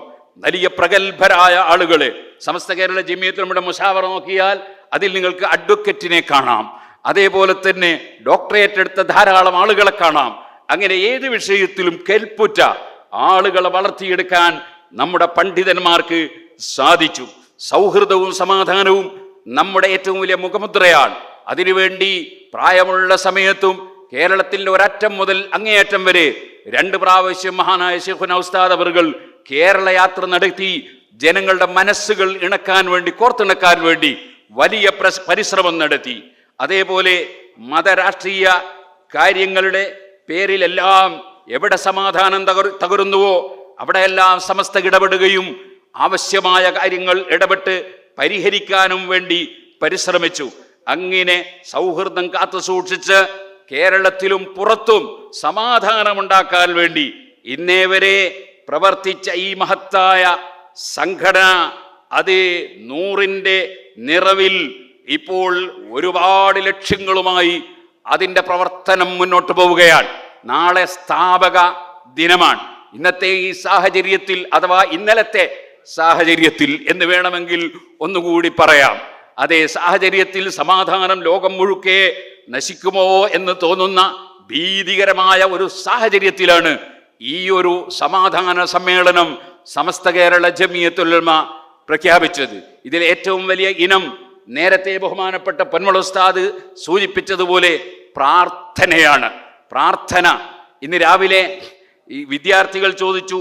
വലിയ പ്രഗത്ഭരായ ആളുകളെ സമസ്ത കേരള ജമിയത്തുൽ നമ്മുടെ മുശാവറ നോക്കിയാൽ അതിൽ നിങ്ങൾക്ക് അഡ്വക്കറ്റിനെ കാണാം, അതേപോലെ തന്നെ ഡോക്ടറേറ്റ് എടുത്ത ധാരാളം ആളുകളെ കാണാം. അങ്ങനെ ഏത് വിഷയത്തിലും കേൾപ്പുറ്റ ആളുകളെ വളർത്തിയെടുക്കാൻ നമ്മുടെ പണ്ഡിതന്മാർക്ക് സാധിച്ചു. സൗഹൃദവും സമാധാനവും നമ്മുടെ ഏറ്റവും വലിയ മുഖമുദ്രയാണ്. അതിനുവേണ്ടി പ്രായമുള്ള സമയത്തും കേരളത്തിൻ്റെ ഒരറ്റം മുതൽ അങ്ങേയറ്റം വരെ 2 പ്രാവശ്യം മഹാനായ ശൈഖുനാ ഉസ്താദ് അവറുകൾ കേരള യാത്ര നടത്തി ജനങ്ങളുടെ മനസ്സുകൾ ഇണക്കാൻ വേണ്ടി, കോർത്തിണക്കാൻ വേണ്ടി വലിയ പരിശ്രമം നടത്തി. അതേപോലെ മതരാഷ്ട്രീയ കാര്യങ്ങളുടെ പേരിലെല്ലാം എവിടെ സമാധാനം തകരുന്നുവോ അവിടെയെല്ലാം സമസ്ത ഇടപെടുകയും ആവശ്യമായ കാര്യങ്ങൾ ഇടപെട്ട് പരിഹരിക്കാനും വേണ്ടി പരിശ്രമിച്ചു. അങ്ങനെ സൗഹൃദം കാത്തു സൂക്ഷിച്ച് കേരളത്തിലും പുറത്തും സമാധാനമുണ്ടാക്കാൻ വേണ്ടി ഇന്നേ വരെ പ്രവർത്തിച്ച ഈ മഹത്തായ സംഘടന അത് 100ന്റെ നിറവിൽ ഇപ്പോൾ ഒരുപാട് ലക്ഷ്യങ്ങളുമായി അതിൻ്റെ പ്രവർത്തനം മുന്നോട്ട് പോവുകയാണ്. നാളെ സ്ഥാപക ദിനമാണ്. ഇന്നത്തെ ഈ സാഹചര്യത്തിൽ അഥവാ ഇന്നലത്തെ സാഹചര്യത്തിൽ എന്ന് വേണമെങ്കിൽ ഒന്നുകൂടി പറയാം. അതേ സാഹചര്യത്തിൽ സമാധാനം ലോകം മുഴുക്കെ നശിക്കുമോ എന്ന് തോന്നുന്ന ഭീതികരമായ ഒരു സാഹചര്യത്തിലാണ് ഈ ഒരു സമാധാന സമ്മേളനം സമസ്ത കേരള ജമിയത്തുൽ ഉലമ പ്രഖ്യാപിച്ചത്. ഇതിൽ ഏറ്റവും വലിയ ഇനം നേരത്തെ ബഹുമാനപ്പെട്ട പൊന്മുള ഉസ്താദ് സൂചിപ്പിച്ചതുപോലെ പ്രാർത്ഥനയാണ്. പ്രാർത്ഥന. ഇന്ന് രാവിലെ ഈ വിദ്യാർത്ഥികൾ ചോദിച്ചു,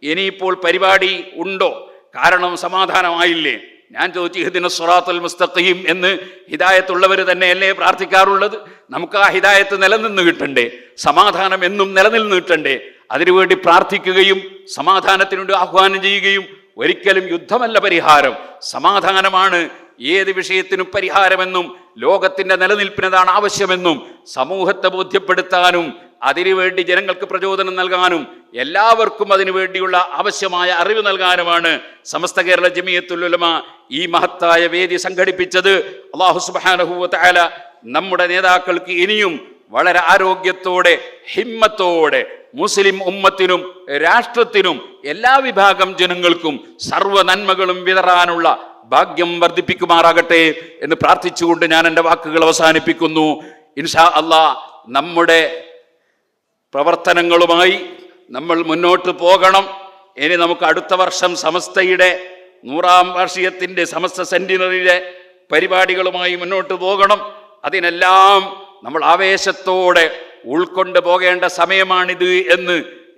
ഇനിയിപ്പോൾ പരിപാടി ഉണ്ടോ? കാരണം സമാധാനമായില്ലേ? ഞാൻ ചോദിച്ചു, ഇഹ്ദിന സിറാത്തുൽ മുസ്തഖീം എന്ന് ഹിദായത്തുള്ളവർ തന്നെയല്ലേ പ്രാർത്ഥിക്കാറുള്ളത്? നമുക്ക് ആ ഹിദായത്ത് നിലനിന്ന് കിട്ടണ്ടേ? സമാധാനം എന്നും നിലനിന്ന് കിട്ടണ്ടേ? അതിനുവേണ്ടി പ്രാർത്ഥിക്കുകയും സമാധാനത്തിനുവേണ്ടി ആഹ്വാനം ചെയ്യുകയും, ഒരിക്കലും യുദ്ധമല്ല പരിഹാരം, സമാധാനമാണ് ഏത് വിഷയത്തിനും പരിഹാരമെന്നും ലോകത്തിൻ്റെ നിലനിൽപ്പിനതാണ് ആവശ്യമെന്നും സമൂഹത്തെ ബോധ്യപ്പെടുത്താനും അതിനുവേണ്ടി ജനങ്ങൾക്ക് പ്രചോദനം നൽകാനും എല്ലാവർക്കും അതിനുവേണ്ടിയുള്ള ആവശ്യമായ അറിവ് നൽകാനുമാണ് സമസ്ത കേരള ജമിയത്തുൽ ഉലമ ഈ മഹത്തായ വേദി സംഘടിപ്പിച്ചത്. അല്ലാഹു സുബ്ഹാനഹു വ തആല നമ്മുടെ നേതാക്കൾക്ക് ഇനിയും വളരെ ആരോഗ്യത്തോടെ ഹിമ്മത്തോടെ മുസ്ലിം ഉമ്മത്തിനും രാഷ്ട്രത്തിനും എല്ലാ വിഭാഗം ജനങ്ങൾക്കും സർവ്വ നന്മകളും വിതറാനുള്ള ഭാഗ്യം വർദ്ധിപ്പിക്കുമാറാകട്ടെ എന്ന് പ്രാർത്ഥിച്ചുകൊണ്ട് ഞാൻ എൻ്റെ വാക്കുകൾ അവസാനിപ്പിക്കുന്നു. ഇൻഷാ അല്ലാഹ് നമ്മുടെ പ്രവർത്തനങ്ങളുമായി നമ്മൾ മുന്നോട്ട് പോകണം. ഇനി നമുക്ക് അടുത്ത വർഷം സമസ്തയുടെ 100ാം വാർഷികത്തിൻ്റെ സമസ്ത സെന്റിനറിയുടെ പരിപാടികളുമായി മുന്നോട്ട് പോകണം. അതിനെല്ലാം നമ്മൾ ആവേശത്തോടെ ഉൾക്കൊണ്ട് പോകേണ്ട സമയമാണിത് എന്ന്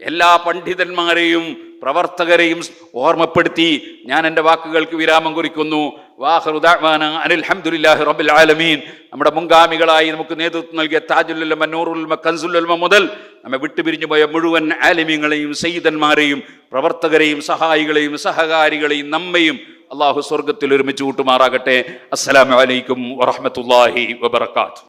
എല്ലാ പണ്ഡിതന്മാരെയും പ്രവർത്തകരെയും ഓർമ്മപ്പെടുത്തി ഞാൻ എൻ്റെ വാക്കുകൾക്ക് വിരാമം കുറിക്കുന്നു. വാഖിറു ദഅ്വാനാ അനിൽ ഹംദുലില്ലാഹി റബ്ബിൽ ആലമീൻ. നമ്മുടെ മുൻഗാമികളായി നമുക്ക് നേതൃത്വം നൽകിയ താജുൽ ഉലമ, നൂറുൽ ഉലമ, കൻസുൽ ഉലമ മുതൽ നമ്മെ വിട്ടുപിരിഞ്ഞു പോയ മുഴുവൻ ആലിമീങ്ങളെയും സയ്യിദന്മാരെയും പ്രവർത്തകരെയും സഹായികളെയും സഹകാരികളെയും നമ്മയും അല്ലാഹു സ്വർഗ്ഗത്തിൽ ഒരുമിച്ച് കൂട്ടുമാറാകട്ടെ. അസ്സലാമു അലൈക്കും വറഹ്മത്തുള്ളാഹി വബറകാതുഹു.